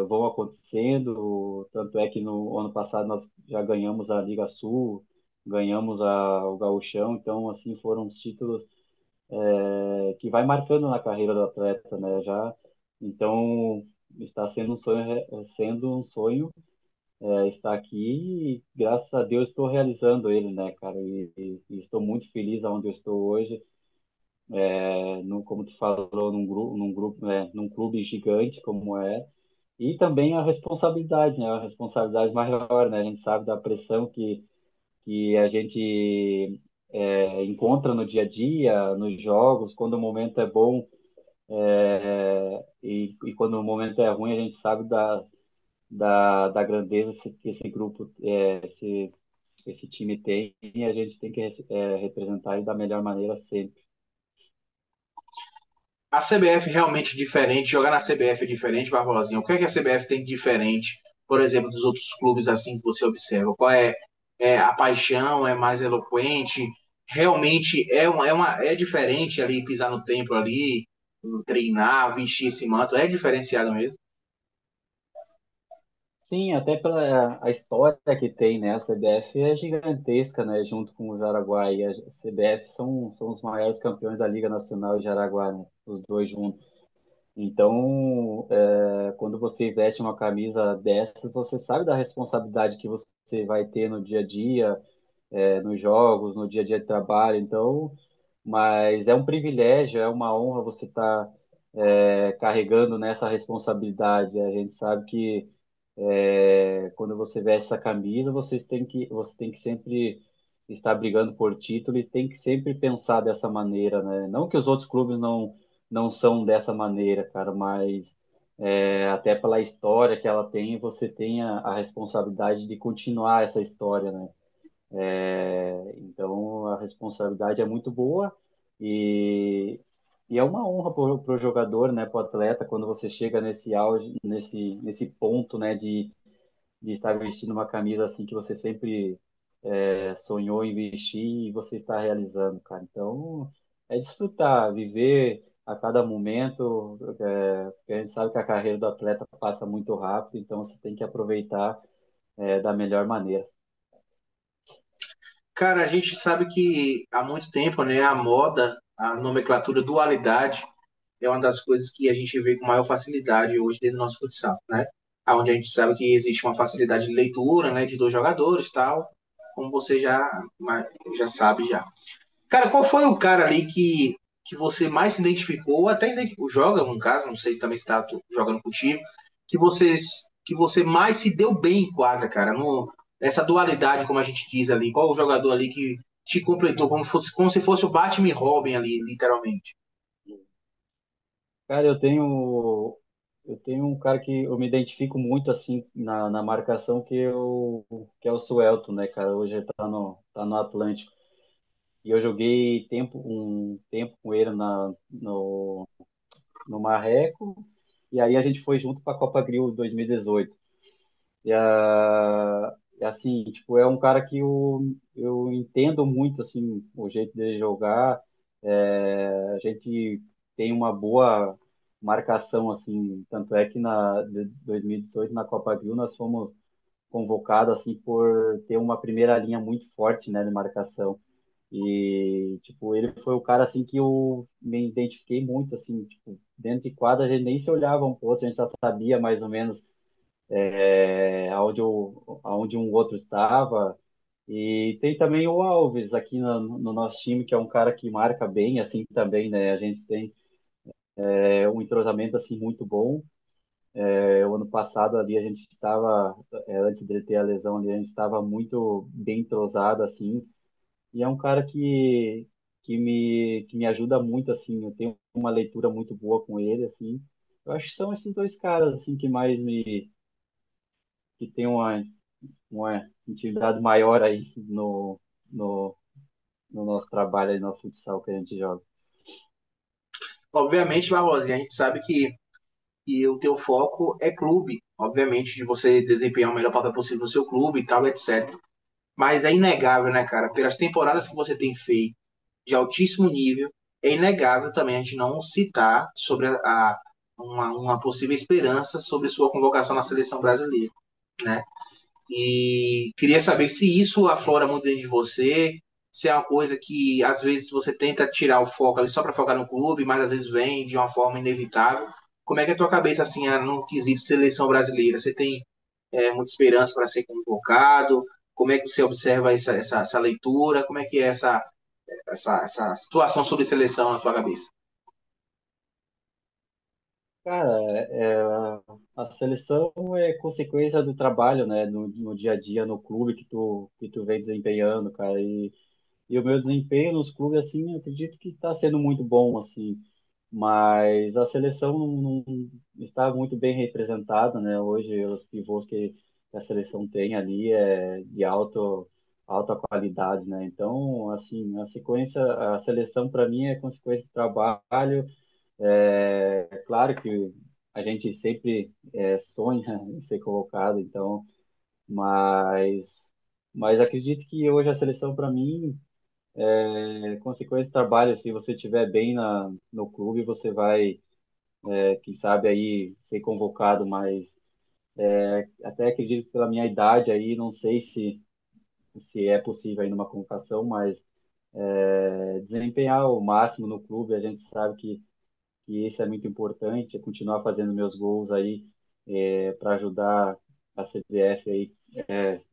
[SPEAKER 2] vão acontecendo. Tanto é que no ano passado nós já ganhamos a Liga Sul, ganhamos o Gauchão, então assim foram os títulos que vai marcando na carreira do atleta, né? Já então está sendo um sonho estar aqui e graças a Deus estou realizando ele, né, cara? E estou muito feliz aonde eu estou hoje, como tu falou, num grupo, num clube gigante como é. E também a responsabilidade, né? A responsabilidade maior, né? A gente sabe da pressão que a gente encontra no dia a dia, nos jogos, quando o momento é bom, e quando o momento é ruim, a gente sabe da grandeza que esse grupo, esse time tem, e a gente tem que representar ele da melhor maneira sempre.
[SPEAKER 1] A CBF realmente é diferente, jogar na CBF é diferente, Barbosinha. O que é que a CBF tem de diferente, por exemplo, dos outros clubes assim que você observa? Qual é a paixão? É mais eloquente? Realmente é diferente ali pisar no templo ali, treinar, vestir esse manto, é diferenciado mesmo.
[SPEAKER 2] Sim, até pela a história que tem, né? A CBF é gigantesca, né? Junto com o Jaraguá e a CBF são os maiores campeões da Liga Nacional de Jaraguá, né? Os dois juntos. Então, quando você veste uma camisa dessas, você sabe da responsabilidade que você vai ter no dia a dia, nos jogos, no dia a dia de trabalho. Então, mas é um privilégio, é uma honra você estar carregando nessa responsabilidade. A gente sabe que quando você veste essa camisa, você tem que sempre estar brigando por título e tem que sempre pensar dessa maneira, né? Não que os outros clubes não são dessa maneira, cara, mas até pela história que ela tem, você tem a responsabilidade de continuar essa história, né? Então a responsabilidade é muito boa e, e é uma honra para o jogador, né, para o atleta, quando você chega nesse auge, nesse ponto, né, de estar vestindo uma camisa assim que você sempre sonhou em vestir e você está realizando, cara. Então é desfrutar, viver a cada momento, porque a gente sabe que a carreira do atleta passa muito rápido, então você tem que aproveitar da melhor maneira.
[SPEAKER 1] Cara, a gente sabe que há muito tempo, né, a moda, a nomenclatura dualidade é uma das coisas que a gente vê com maior facilidade hoje dentro do nosso futsal, né? Onde a gente sabe que existe uma facilidade de leitura, né, de dois jogadores, tal, como você já sabe já. Cara, qual foi o cara ali que você mais se identificou, ou até joga, no caso, não sei se também está jogando contigo, que você mais se deu bem em quadra, cara, nessa dualidade, como a gente diz ali, qual o jogador ali que te completou como se fosse o Batman e Robin ali, literalmente.
[SPEAKER 2] Cara, eu tenho um cara que eu me identifico muito assim na marcação que é o Suelton, né, cara? Hoje ele tá no Atlântico. E eu joguei um tempo com ele no Marreco, e aí a gente foi junto para a Copa Grill 2018. E assim, tipo, é um cara que eu entendo muito assim o jeito dele jogar. A gente tem uma boa marcação assim, tanto é que na de 2018 na Copa Grill nós fomos convocados assim por ter uma primeira linha muito forte, né, de marcação. E tipo, ele foi o cara assim que eu me identifiquei muito assim, tipo, dentro de quadra a gente nem se olhava um pouco, a gente já sabia mais ou menos aonde um outro estava. E tem também o Alves aqui no nosso time, que é um cara que marca bem, assim também, né? A gente tem um entrosamento assim muito bom. O ano passado ali a gente estava, antes dele ter a lesão ali, a gente estava muito bem entrosado, assim. E é um cara que me ajuda muito, assim. Eu tenho uma leitura muito boa com ele, assim. Eu acho que são esses dois caras, assim, que tem uma intimidade maior aí no, no nosso trabalho aí no futsal que a gente joga.
[SPEAKER 1] Obviamente, Barbosinha, a gente sabe que o teu foco é clube, obviamente, de você desempenhar o melhor papel possível no seu clube e tal, etc. Mas é inegável, né, cara? Pelas temporadas que você tem feito de altíssimo nível, é inegável também a gente não citar sobre uma possível esperança sobre sua convocação na seleção brasileira, né? E queria saber se isso aflora muito dentro de você, se é uma coisa que às vezes você tenta tirar o foco ali só para focar no clube, mas às vezes vem de uma forma inevitável. Como é que é a tua cabeça assim, no quesito seleção brasileira? Você tem muita esperança para ser convocado? Como é que você observa essa leitura? Como é que é essa situação sobre seleção na tua cabeça?
[SPEAKER 2] Cara, a seleção é consequência do trabalho, né, no dia a dia, no clube que tu vem desempenhando, cara, e o meu desempenho nos clubes, assim, eu acredito que está sendo muito bom, assim, mas a seleção não está muito bem representada, né, hoje os pivôs que a seleção tem ali é de alta qualidade, né, então, assim, a seleção para mim é consequência do trabalho, é claro que a gente sempre sonha em ser colocado, então, mas, mas acredito que hoje a seleção para mim é consequência do trabalho. Se você estiver bem no clube, você vai, quem sabe aí ser convocado, mas até acredito que pela minha idade aí, não sei se é possível aí numa convocação, mas desempenhar o máximo no clube, a gente sabe que isso é muito importante, é continuar fazendo meus gols aí para ajudar a CBF aí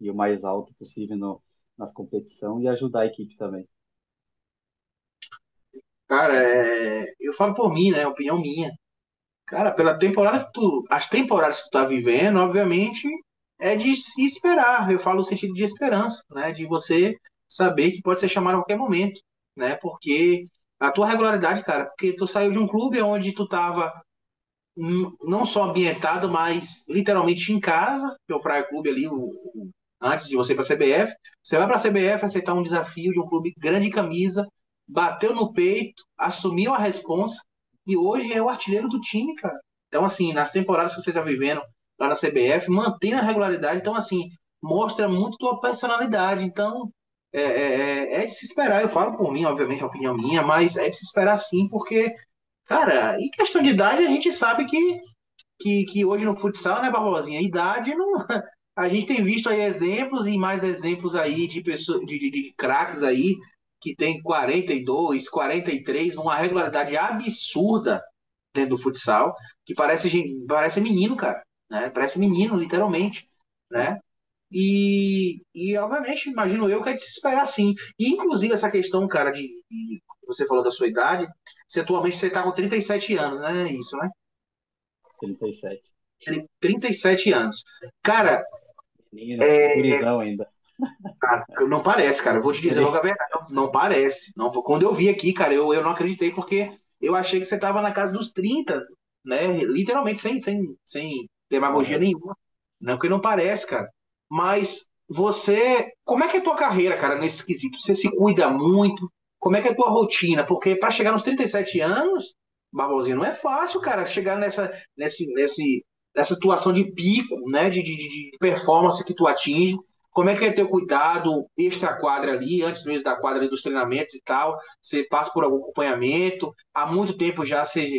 [SPEAKER 2] ir o mais alto possível nas competições e ajudar a equipe também.
[SPEAKER 1] Cara, eu falo por mim, né? Opinião minha. Cara, pela temporada as temporadas que tu tá vivendo, obviamente, é de se esperar. Eu falo no sentido de esperança, né? De você saber que pode ser chamado a qualquer momento, né? Porque a tua regularidade, cara, porque tu saiu de um clube onde tu tava não só ambientado, mas literalmente em casa, que é o Praia Clube ali, antes de você ir para a CBF. Você vai para a CBF aceitar um desafio de um clube grande camisa, bateu no peito, assumiu a responsa e hoje é o artilheiro do time, cara. Então, assim, nas temporadas que você está vivendo lá na CBF, mantém a regularidade. Então, assim, mostra muito tua personalidade. Então, é de se esperar. Eu falo por mim, obviamente, é a opinião minha, mas é de se esperar sim, porque cara, em questão de idade, a gente sabe que hoje no futsal, né, Barbosinha? Idade não. A gente tem visto aí exemplos e mais exemplos aí de pessoas, de craques aí que tem 42, 43, numa regularidade absurda dentro do futsal, que parece menino, cara, né? Parece menino, literalmente, né? Obviamente, imagino eu que é de se esperar sim. E, inclusive, essa questão, cara, você falou da sua idade, você atualmente você tá com 37 anos, né? Isso, né?
[SPEAKER 2] 37.
[SPEAKER 1] 37 anos. Cara,
[SPEAKER 2] Menino, gurizão ainda.
[SPEAKER 1] não parece, cara. Eu vou te dizer logo
[SPEAKER 2] Guri.
[SPEAKER 1] a verdade. Não parece. Não, quando eu vi aqui, cara, eu não acreditei, porque eu achei que você tava na casa dos 30, né? Literalmente, sem demagogia
[SPEAKER 2] Aham.
[SPEAKER 1] nenhuma. Não, porque não parece, cara. Mas você. Como é que é a tua carreira, cara, nesse quesito? Você se cuida muito? Como é que é a tua rotina? Porque para chegar nos 37 anos, Barbosinha, não é fácil, cara, chegar nessa situação de pico, né? De performance que tu atinge. Como é que é teu cuidado extra-quadra ali, antes mesmo da quadra ali dos treinamentos e tal? Você passa por algum acompanhamento? Há muito tempo já você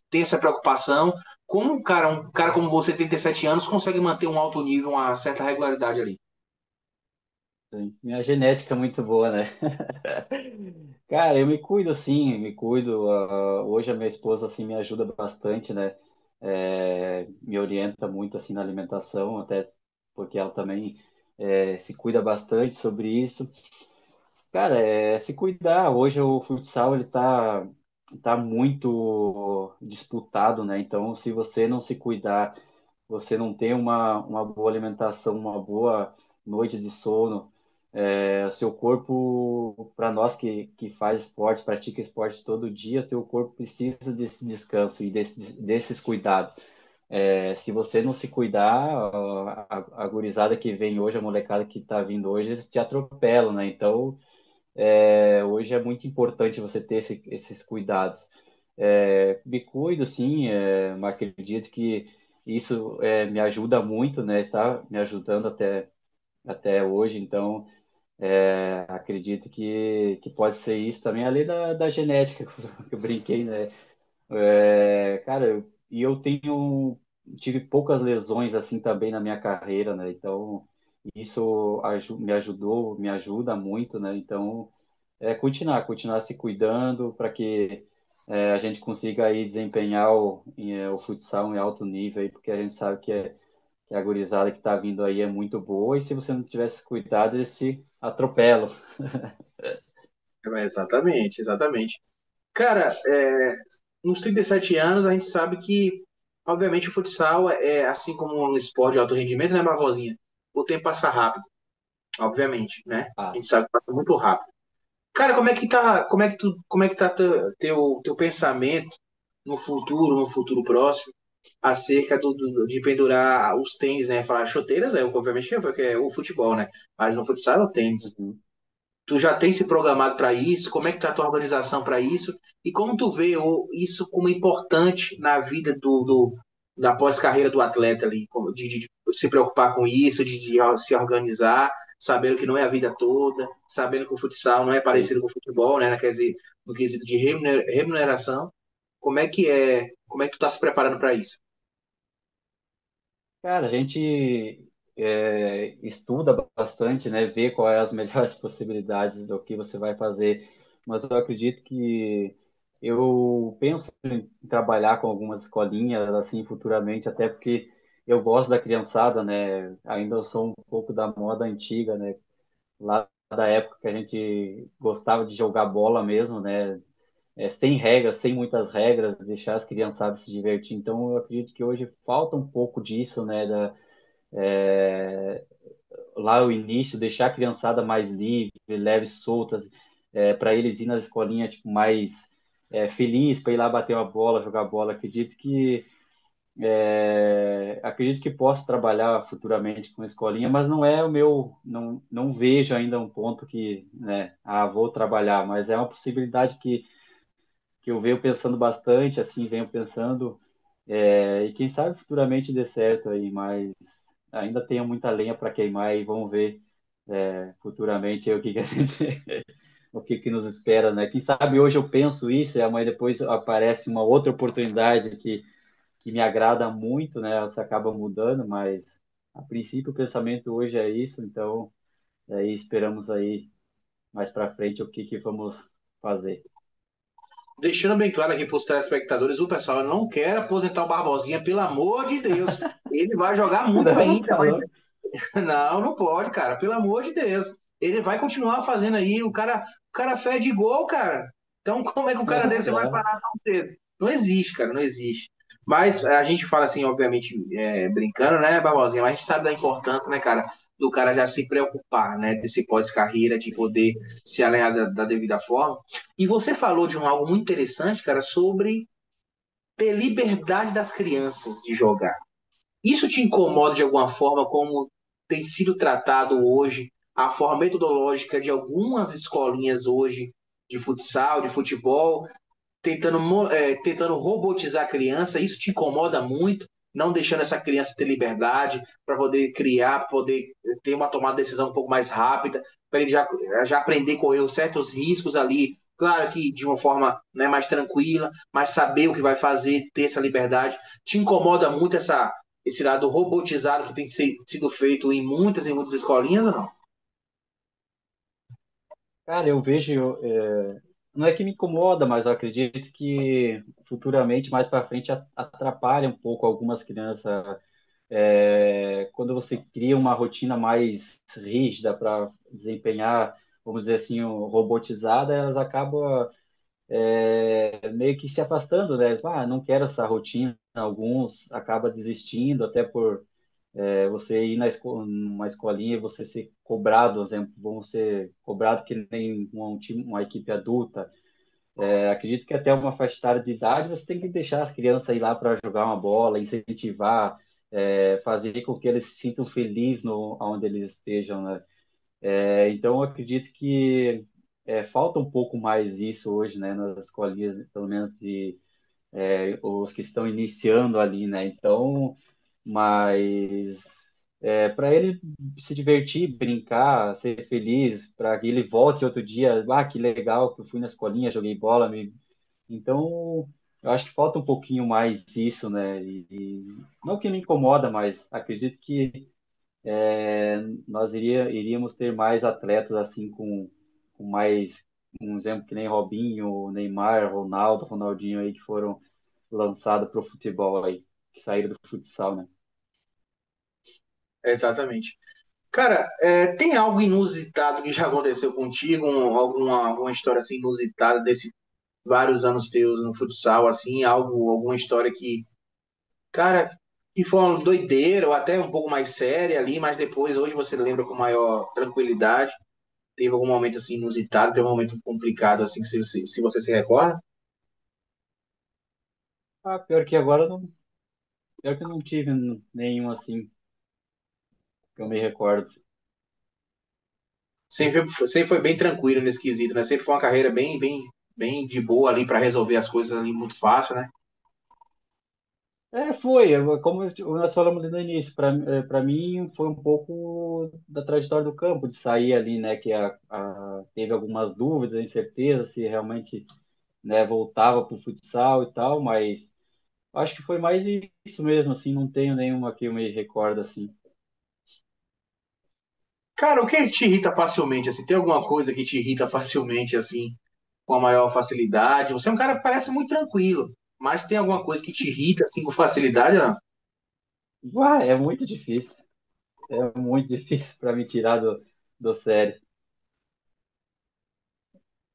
[SPEAKER 1] tem essa preocupação? Como um cara como você, 37 anos, consegue manter um alto nível, uma certa regularidade ali?
[SPEAKER 2] Sim. Minha genética é muito boa, né? Cara, eu me cuido sim, me cuido. Hoje a minha esposa assim me ajuda bastante, né? Me orienta muito assim na alimentação, até porque ela também se cuida bastante sobre isso. Cara, se cuidar. Hoje o futsal ele tá muito disputado, né? Então, se você não se cuidar, você não tem uma boa alimentação, uma boa noite de sono, seu corpo, para nós que faz esporte, pratica esporte todo dia, teu corpo precisa desse descanso e desses cuidados. Se você não se cuidar, a gurizada que vem hoje, a molecada que está vindo hoje, eles te atropelam, né? Então, hoje é muito importante você ter esses cuidados. Me cuido, sim, mas acredito que isso me ajuda muito, né? Está me ajudando até hoje, então acredito que pode ser isso também, além da genética que eu brinquei, né? Cara, e eu tive poucas lesões assim também na minha carreira, né? Então isso me ajudou, me ajuda muito, né? Então continuar se cuidando para que a gente consiga aí desempenhar o futsal em alto nível, aí, porque a gente sabe que a gurizada que está vindo aí é muito boa, e se você não tivesse cuidado, eles te atropelam.
[SPEAKER 1] Exatamente, exatamente. Cara, nos 37 anos a gente sabe que, obviamente, o futsal é assim como um esporte de alto rendimento, né, Barbosinha? O tempo passa rápido, obviamente, né? A gente
[SPEAKER 2] Passa.
[SPEAKER 1] sabe que passa muito rápido. Cara, como é que tá teu pensamento no futuro próximo, acerca de pendurar os tênis, né? Falar chuteiras, obviamente que é o futebol, né? Mas no futsal é o tênis.
[SPEAKER 2] Uhum.
[SPEAKER 1] Tu já tem se programado para isso? Como é que tá a tua organização para isso? E como tu vê isso como importante na vida da pós-carreira do atleta ali, de se preocupar com isso, de se organizar, sabendo que não é a vida toda, sabendo que o futsal não é
[SPEAKER 2] Sim.
[SPEAKER 1] parecido com o futebol, né? Quer dizer, no quesito de remuneração, como é que tu tá se preparando para isso?
[SPEAKER 2] Cara, a gente estuda bastante, né? Vê quais as melhores possibilidades do que você vai fazer, mas eu acredito que eu penso em trabalhar com algumas escolinhas assim futuramente, até porque eu gosto da criançada, né? Ainda eu sou um pouco da moda antiga, né? Lá da época que a gente gostava de jogar bola mesmo, né? Sem regras, sem muitas regras, deixar as criançadas se divertir. Então, eu acredito que hoje falta um pouco disso, né? É, lá o início, deixar a criançada mais livre, leve, soltas, para eles ir na escolinha tipo, mais feliz, para ir lá bater uma bola, jogar bola. Acredito que posso trabalhar futuramente com escolinha, mas não é o meu, não vejo ainda um ponto que, né, vou trabalhar, mas é uma possibilidade que eu venho pensando bastante, assim, venho pensando, e quem sabe futuramente dê certo aí, mas ainda tenho muita lenha para queimar e vamos ver futuramente o que que a gente, o que que nos espera, né? Quem sabe hoje eu penso isso e amanhã depois aparece uma outra oportunidade que me agrada muito, né? Você acaba mudando, mas a princípio o pensamento hoje é isso, então aí esperamos aí mais para frente o que que vamos fazer.
[SPEAKER 1] Deixando bem claro aqui para os telespectadores, o pessoal eu não quer aposentar o Barbosinha, pelo amor de Deus. Ele vai jogar muito
[SPEAKER 2] Não,
[SPEAKER 1] ainda,
[SPEAKER 2] tá louco.
[SPEAKER 1] não, não pode, cara. Pelo amor de Deus. Ele vai continuar fazendo aí. O cara fede gol, cara. Então, como é que o cara desse vai
[SPEAKER 2] Tá.
[SPEAKER 1] parar tão cedo? Não existe, cara, não existe. Mas a gente fala assim, obviamente, brincando, né, Barbosinha? Mas a gente sabe da importância, né, cara, do cara já se preocupar, né, desse pós-carreira, de poder se alinhar da devida forma. E você falou de algo muito interessante, cara, sobre ter liberdade das crianças de jogar. Isso te incomoda de alguma forma, como tem sido tratado hoje, a forma metodológica de algumas escolinhas hoje de futsal, de futebol, tentando robotizar a criança? Isso te incomoda muito, não deixando essa criança ter liberdade para poder criar, para poder ter uma tomada de decisão um pouco mais rápida, para ele já aprender a correr certos riscos ali. Claro que de uma forma, né, mais tranquila, mas saber o que vai fazer, ter essa liberdade. Te incomoda muito esse lado robotizado que tem sido feito em muitas e muitas escolinhas ou não?
[SPEAKER 2] Cara, eu vejo, não é que me incomoda, mas eu acredito que futuramente, mais para frente, atrapalha um pouco algumas crianças. Quando você cria uma rotina mais rígida para desempenhar, vamos dizer assim, robotizada, elas acabam meio que se afastando, né? Não quero essa rotina. Alguns acabam desistindo, até por você ir numa escolinha e você ser cobrado, por exemplo, vamos ser cobrado que nem uma equipe adulta. Acredito que até uma faixa etária de idade você tem que deixar as crianças ir lá para jogar uma bola, incentivar, fazer com que eles se sintam felizes no onde eles estejam, né? Então, eu acredito que falta um pouco mais isso hoje, né, nas escolinhas, pelo menos os que estão iniciando ali, né? Então, mas para ele se divertir, brincar, ser feliz, para que ele volte outro dia, que legal que eu fui na escolinha, joguei bola, então eu acho que falta um pouquinho mais isso, né? Não que me incomoda, mas acredito que iríamos ter mais atletas assim com mais, um exemplo que nem Robinho, Neymar, Ronaldo, Ronaldinho aí que foram lançados para o futebol aí, que saíram do futsal, né?
[SPEAKER 1] Exatamente. Cara, tem algo inusitado que já aconteceu contigo? Alguma história assim inusitada desses vários anos teus no futsal, assim, alguma história que, cara, que foi uma doideira ou até um pouco mais séria ali, mas depois, hoje você lembra com maior tranquilidade? Teve algum momento assim inusitado, teve um momento complicado assim, se você se recorda?
[SPEAKER 2] Ah, pior que agora não, pior que eu não tive nenhum assim que eu me recordo.
[SPEAKER 1] Sempre foi bem tranquilo nesse quesito, né? Sempre foi uma carreira bem de boa ali para resolver as coisas ali muito fácil, né?
[SPEAKER 2] Foi, como nós falamos ali no início, para mim foi um pouco da trajetória do campo, de sair ali, né, que teve algumas dúvidas, incertezas se realmente, né, voltava para o futsal e tal, mas acho que foi mais isso mesmo, assim, não tenho nenhuma que eu me recordo, assim.
[SPEAKER 1] Cara, o que te irrita facilmente, assim? Tem alguma coisa que te irrita facilmente, assim, com a maior facilidade? Você é um cara que parece muito tranquilo, mas tem alguma coisa que te irrita, assim, com facilidade, não?
[SPEAKER 2] É muito difícil para me tirar do sério.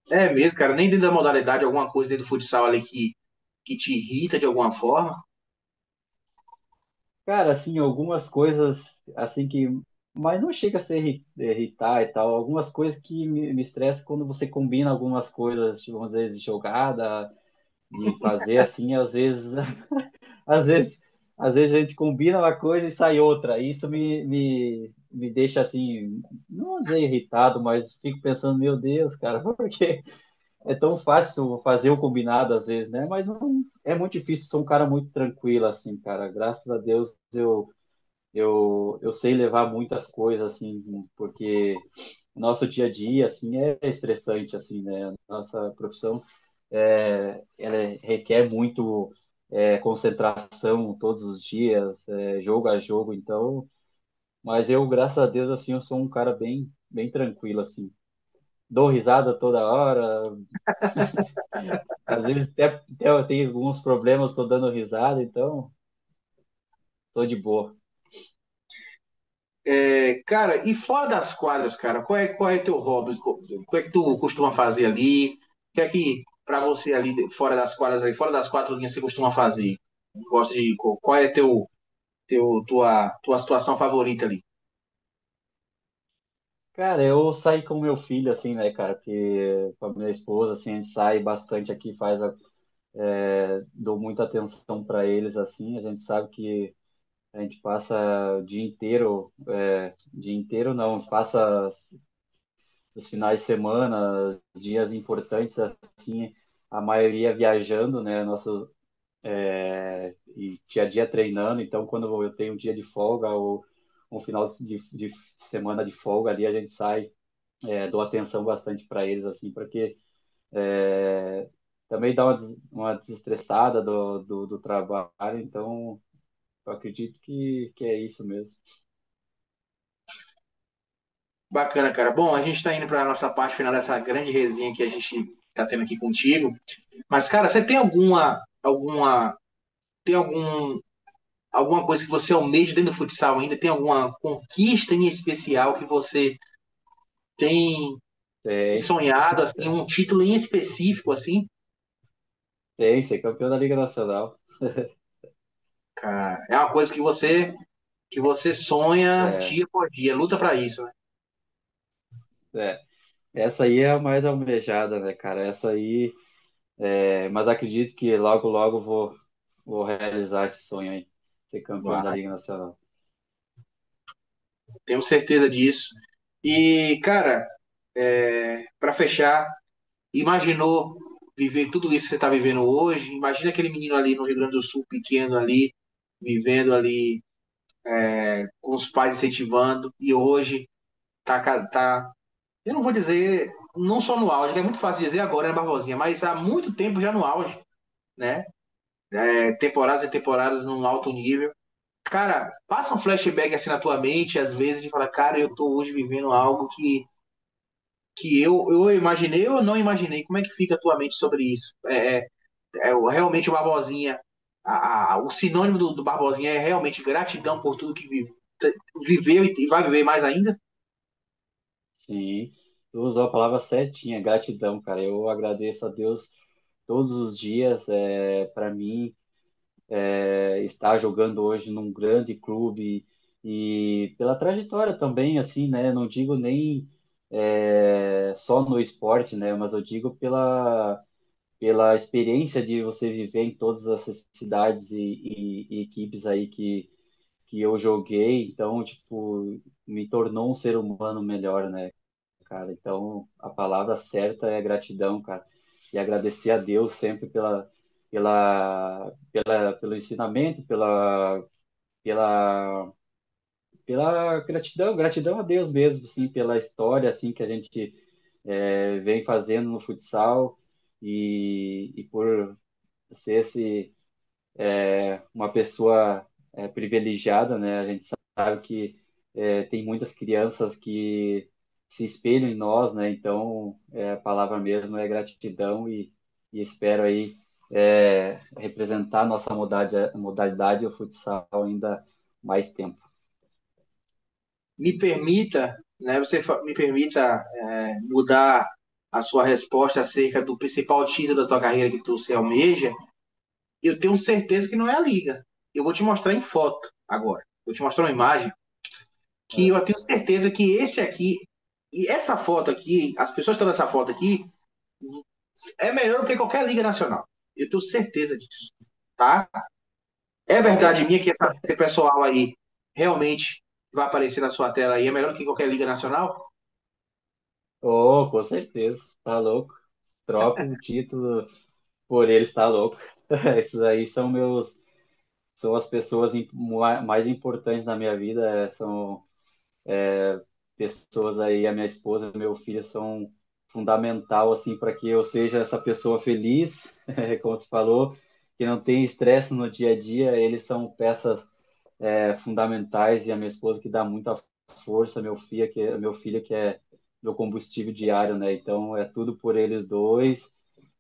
[SPEAKER 1] É mesmo, cara, nem dentro da modalidade, alguma coisa dentro do futsal ali que te irrita de alguma forma?
[SPEAKER 2] Cara, assim, algumas coisas, assim, mas não chega a ser irritar e tal, algumas coisas que me estressam quando você combina algumas coisas, tipo, às vezes jogada, de fazer assim, às vezes, às vezes, às vezes a gente combina uma coisa e sai outra. Isso me deixa assim, não vou dizer irritado, mas fico pensando, meu Deus, cara, por quê? É tão fácil fazer o combinado às vezes, né? Mas não, é muito difícil, sou um cara muito tranquilo, assim, cara. Graças a Deus eu sei levar muitas coisas, assim, porque o nosso dia a dia, assim, é estressante, assim, né? Nossa profissão, requer muito concentração todos os dias, jogo a jogo, então... Mas eu, graças a Deus, assim, eu sou um cara bem tranquilo, assim. Dou risada toda hora, às vezes até eu tenho alguns problemas, estou dando risada, então tô de boa.
[SPEAKER 1] Cara, e fora das quadras, cara, qual é teu hobby? O que é que tu costuma fazer ali? O que é que, pra você ali, fora das quadras, ali, fora das quatro linhas, você costuma fazer? Gosta de, qual é tua situação favorita ali?
[SPEAKER 2] Cara, eu saí com meu filho, assim, né, cara, porque com a minha esposa, assim, a gente sai bastante aqui, dou muita atenção para eles, assim, a gente sabe que a gente passa o dia inteiro não, passa os finais de semana, dias importantes, assim, a maioria viajando, né, e dia a dia treinando, então quando eu tenho um dia de folga ou um final de semana de folga ali, a gente sai, dou atenção bastante para eles, assim, porque é, também dá uma desestressada do trabalho, então eu acredito que é isso mesmo.
[SPEAKER 1] Bacana, cara. Bom, a gente está indo para a nossa parte final dessa grande resenha que a gente está tendo aqui contigo. Mas, cara, você tem tem alguma coisa que você almeja dentro do futsal ainda? Tem alguma conquista em especial que você tem
[SPEAKER 2] Tem,
[SPEAKER 1] sonhado, assim, um título em específico, assim?
[SPEAKER 2] tem, ser campeão da Liga Nacional.
[SPEAKER 1] Cara, é uma coisa que você sonha
[SPEAKER 2] É,
[SPEAKER 1] dia por dia, luta para isso, né?
[SPEAKER 2] é. Essa aí é a mais almejada, né, cara? Essa aí, mas acredito que logo, logo vou realizar esse sonho aí, ser campeão da
[SPEAKER 1] Vai,
[SPEAKER 2] Liga Nacional.
[SPEAKER 1] tenho certeza disso. E, cara, para fechar, imaginou viver tudo isso que você está vivendo hoje? Imagina aquele menino ali no Rio Grande do Sul, pequeno ali, vivendo ali, com os pais incentivando, e hoje tá, eu não vou dizer, não só no auge, que é muito fácil dizer agora, né, Barbosinha, mas há muito tempo já no auge, né? temporadas e temporadas num alto nível. Cara, passa um flashback assim na tua mente, às vezes, e fala, cara, eu tô hoje vivendo algo que eu imaginei ou não imaginei. Como é que fica a tua mente sobre isso? Realmente o Barbosinha, o sinônimo do Barbosinha é realmente gratidão por tudo que viveu e vai viver mais ainda?
[SPEAKER 2] Sim, tu usou a palavra certinha, gratidão, cara. Eu agradeço a Deus todos os dias. Para mim, estar jogando hoje num grande clube e pela trajetória também, assim, né? Não digo nem só no esporte, né? Mas eu digo pela experiência de você viver em todas essas cidades e equipes aí que eu joguei. Então, tipo, me tornou um ser humano melhor, né, cara? Então, a palavra certa é gratidão, cara. E agradecer a Deus sempre pelo ensinamento, pela, pela gratidão, gratidão a Deus mesmo, assim, pela história, assim, que a gente vem fazendo no futsal e por ser uma pessoa privilegiada, né? A gente sabe que tem muitas crianças que se espelham em nós, né? Então, a palavra mesmo é gratidão e espero aí representar a nossa modalidade, o futsal, ainda mais tempo.
[SPEAKER 1] Me permita, né, me permita mudar a sua resposta acerca do principal título da tua carreira que tu se almeja. Eu tenho certeza que não é a Liga. Eu vou te mostrar em foto agora. Vou te mostrar uma imagem que
[SPEAKER 2] É.
[SPEAKER 1] eu tenho certeza que esse aqui, e essa foto aqui, as pessoas que estão nessa foto aqui, é melhor do que qualquer Liga Nacional. Eu tenho certeza disso. Tá? É verdade
[SPEAKER 2] Olha,
[SPEAKER 1] minha que esse pessoal aí realmente vai aparecer na sua tela aí, é melhor do que qualquer Liga Nacional?
[SPEAKER 2] oh, com certeza, tá louco. Troco o título por eles, tá louco. Esses aí são as pessoas mais importantes na minha vida, são pessoas aí, a minha esposa e meu filho são fundamental assim para que eu seja essa pessoa feliz, como você falou, que não tem estresse no dia a dia, eles são peças fundamentais e a minha esposa que dá muita força, meu filho que é meu combustível diário, né? Então é tudo por eles dois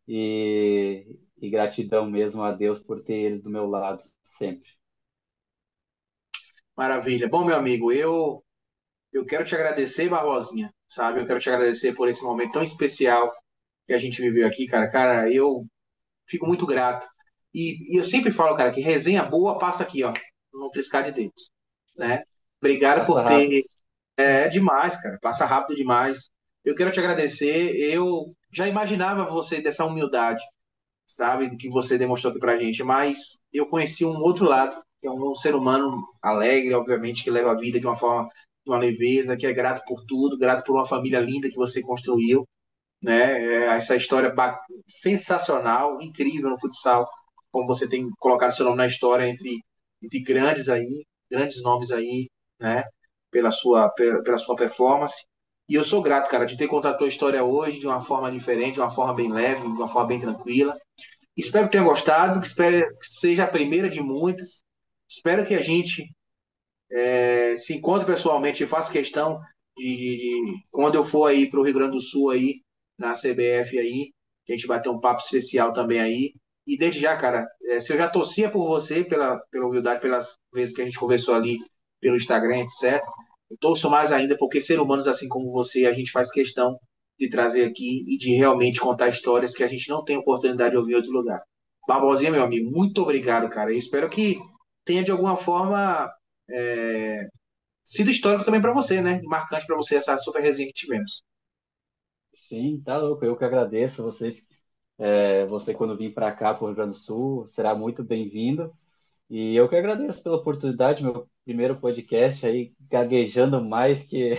[SPEAKER 2] e gratidão mesmo a Deus por ter eles do meu lado sempre.
[SPEAKER 1] Maravilha. Bom, meu amigo, eu quero te agradecer, Barbosinha, sabe? Eu quero te agradecer por esse momento tão especial que a gente viveu aqui, cara. Cara, eu fico muito grato. E eu sempre falo, cara, que resenha boa passa aqui, ó, no piscar de dedos, né? Obrigado
[SPEAKER 2] Passa
[SPEAKER 1] por
[SPEAKER 2] rápido.
[SPEAKER 1] ter. É demais, cara. Passa rápido demais. Eu quero te agradecer. Eu já imaginava você dessa humildade, sabe, que você demonstrou aqui pra gente, mas eu conheci um outro lado, que é um ser humano alegre, obviamente, que leva a vida de uma forma, de uma leveza, que é grato por tudo, grato por uma família linda que você construiu, né? Essa história sensacional, incrível no futsal, como você tem colocado seu nome na história entre grandes aí, grandes nomes aí, né? Pela sua performance. E eu sou grato, cara, de ter contado a tua história hoje de uma forma diferente, de uma forma bem leve, de uma forma bem tranquila. Espero que tenha gostado, espero que seja a primeira de muitas. Espero que a gente se encontre pessoalmente. Eu faço questão quando eu for aí para o Rio Grande do Sul aí, na CBF aí, a gente vai ter um papo especial também aí. E desde já, cara, se eu já torcia por você, pela humildade, pelas vezes que a gente conversou ali pelo Instagram, etc., eu torço mais ainda porque ser humanos assim como você, a gente faz questão de trazer aqui e de realmente contar histórias que a gente não tem oportunidade de ouvir em outro lugar. Barbosinha, meu amigo, muito obrigado, cara. Eu espero que tenha de alguma forma sido histórico também para você, né? Marcante para você essa super resenha que tivemos.
[SPEAKER 2] Sim, tá louco. Eu que agradeço vocês. Você, quando vir para cá, para o Rio Grande do Sul, será muito bem-vindo. E eu que agradeço pela oportunidade, meu primeiro podcast aí, gaguejando mais que.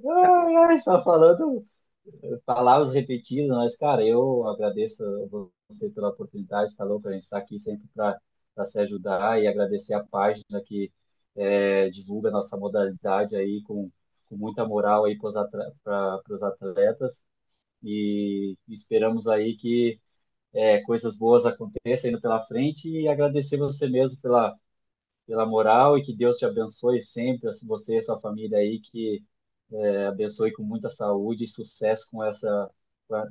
[SPEAKER 2] Ai, ai, só falando palavras repetidas, mas, cara, eu agradeço a você pela oportunidade, tá louco? A gente está aqui sempre para se ajudar e agradecer a página que divulga a nossa modalidade aí com muita moral aí para os atletas e esperamos aí que coisas boas aconteçam indo pela frente e agradecer você mesmo pela moral e que Deus te abençoe sempre, você e a sua família aí, que abençoe com muita saúde e sucesso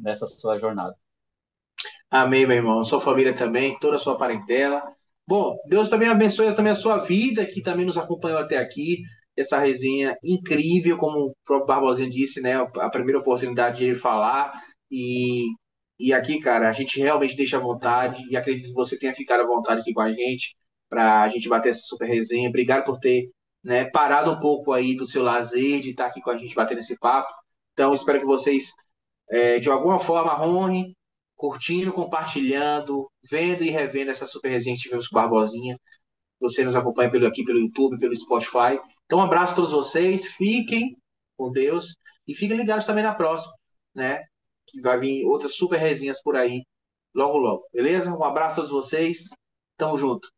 [SPEAKER 2] nessa sua jornada.
[SPEAKER 1] Amém, meu irmão. Sua família também, toda a sua parentela. Bom, Deus também abençoe também a sua vida, que também nos acompanhou até aqui. Essa resenha incrível, como o próprio Barbosinha disse, né? A primeira oportunidade de ele falar. E, e aqui, cara, a gente realmente deixa à vontade. E acredito que você tenha ficado à vontade aqui com a gente, para a gente bater essa super resenha. Obrigado por ter, né, parado um pouco aí do seu lazer, de estar aqui com a gente batendo esse papo. Então, espero que vocês de alguma forma honrem, curtindo, compartilhando, vendo e revendo essa super resenha que tivemos com o Barbosinha. Você nos acompanha aqui pelo YouTube, pelo Spotify. Então, um abraço a todos vocês, fiquem com Deus e fiquem ligados também na próxima, né? Que vai vir outras super resenhas por aí logo, logo. Beleza? Um abraço a todos vocês. Tamo junto.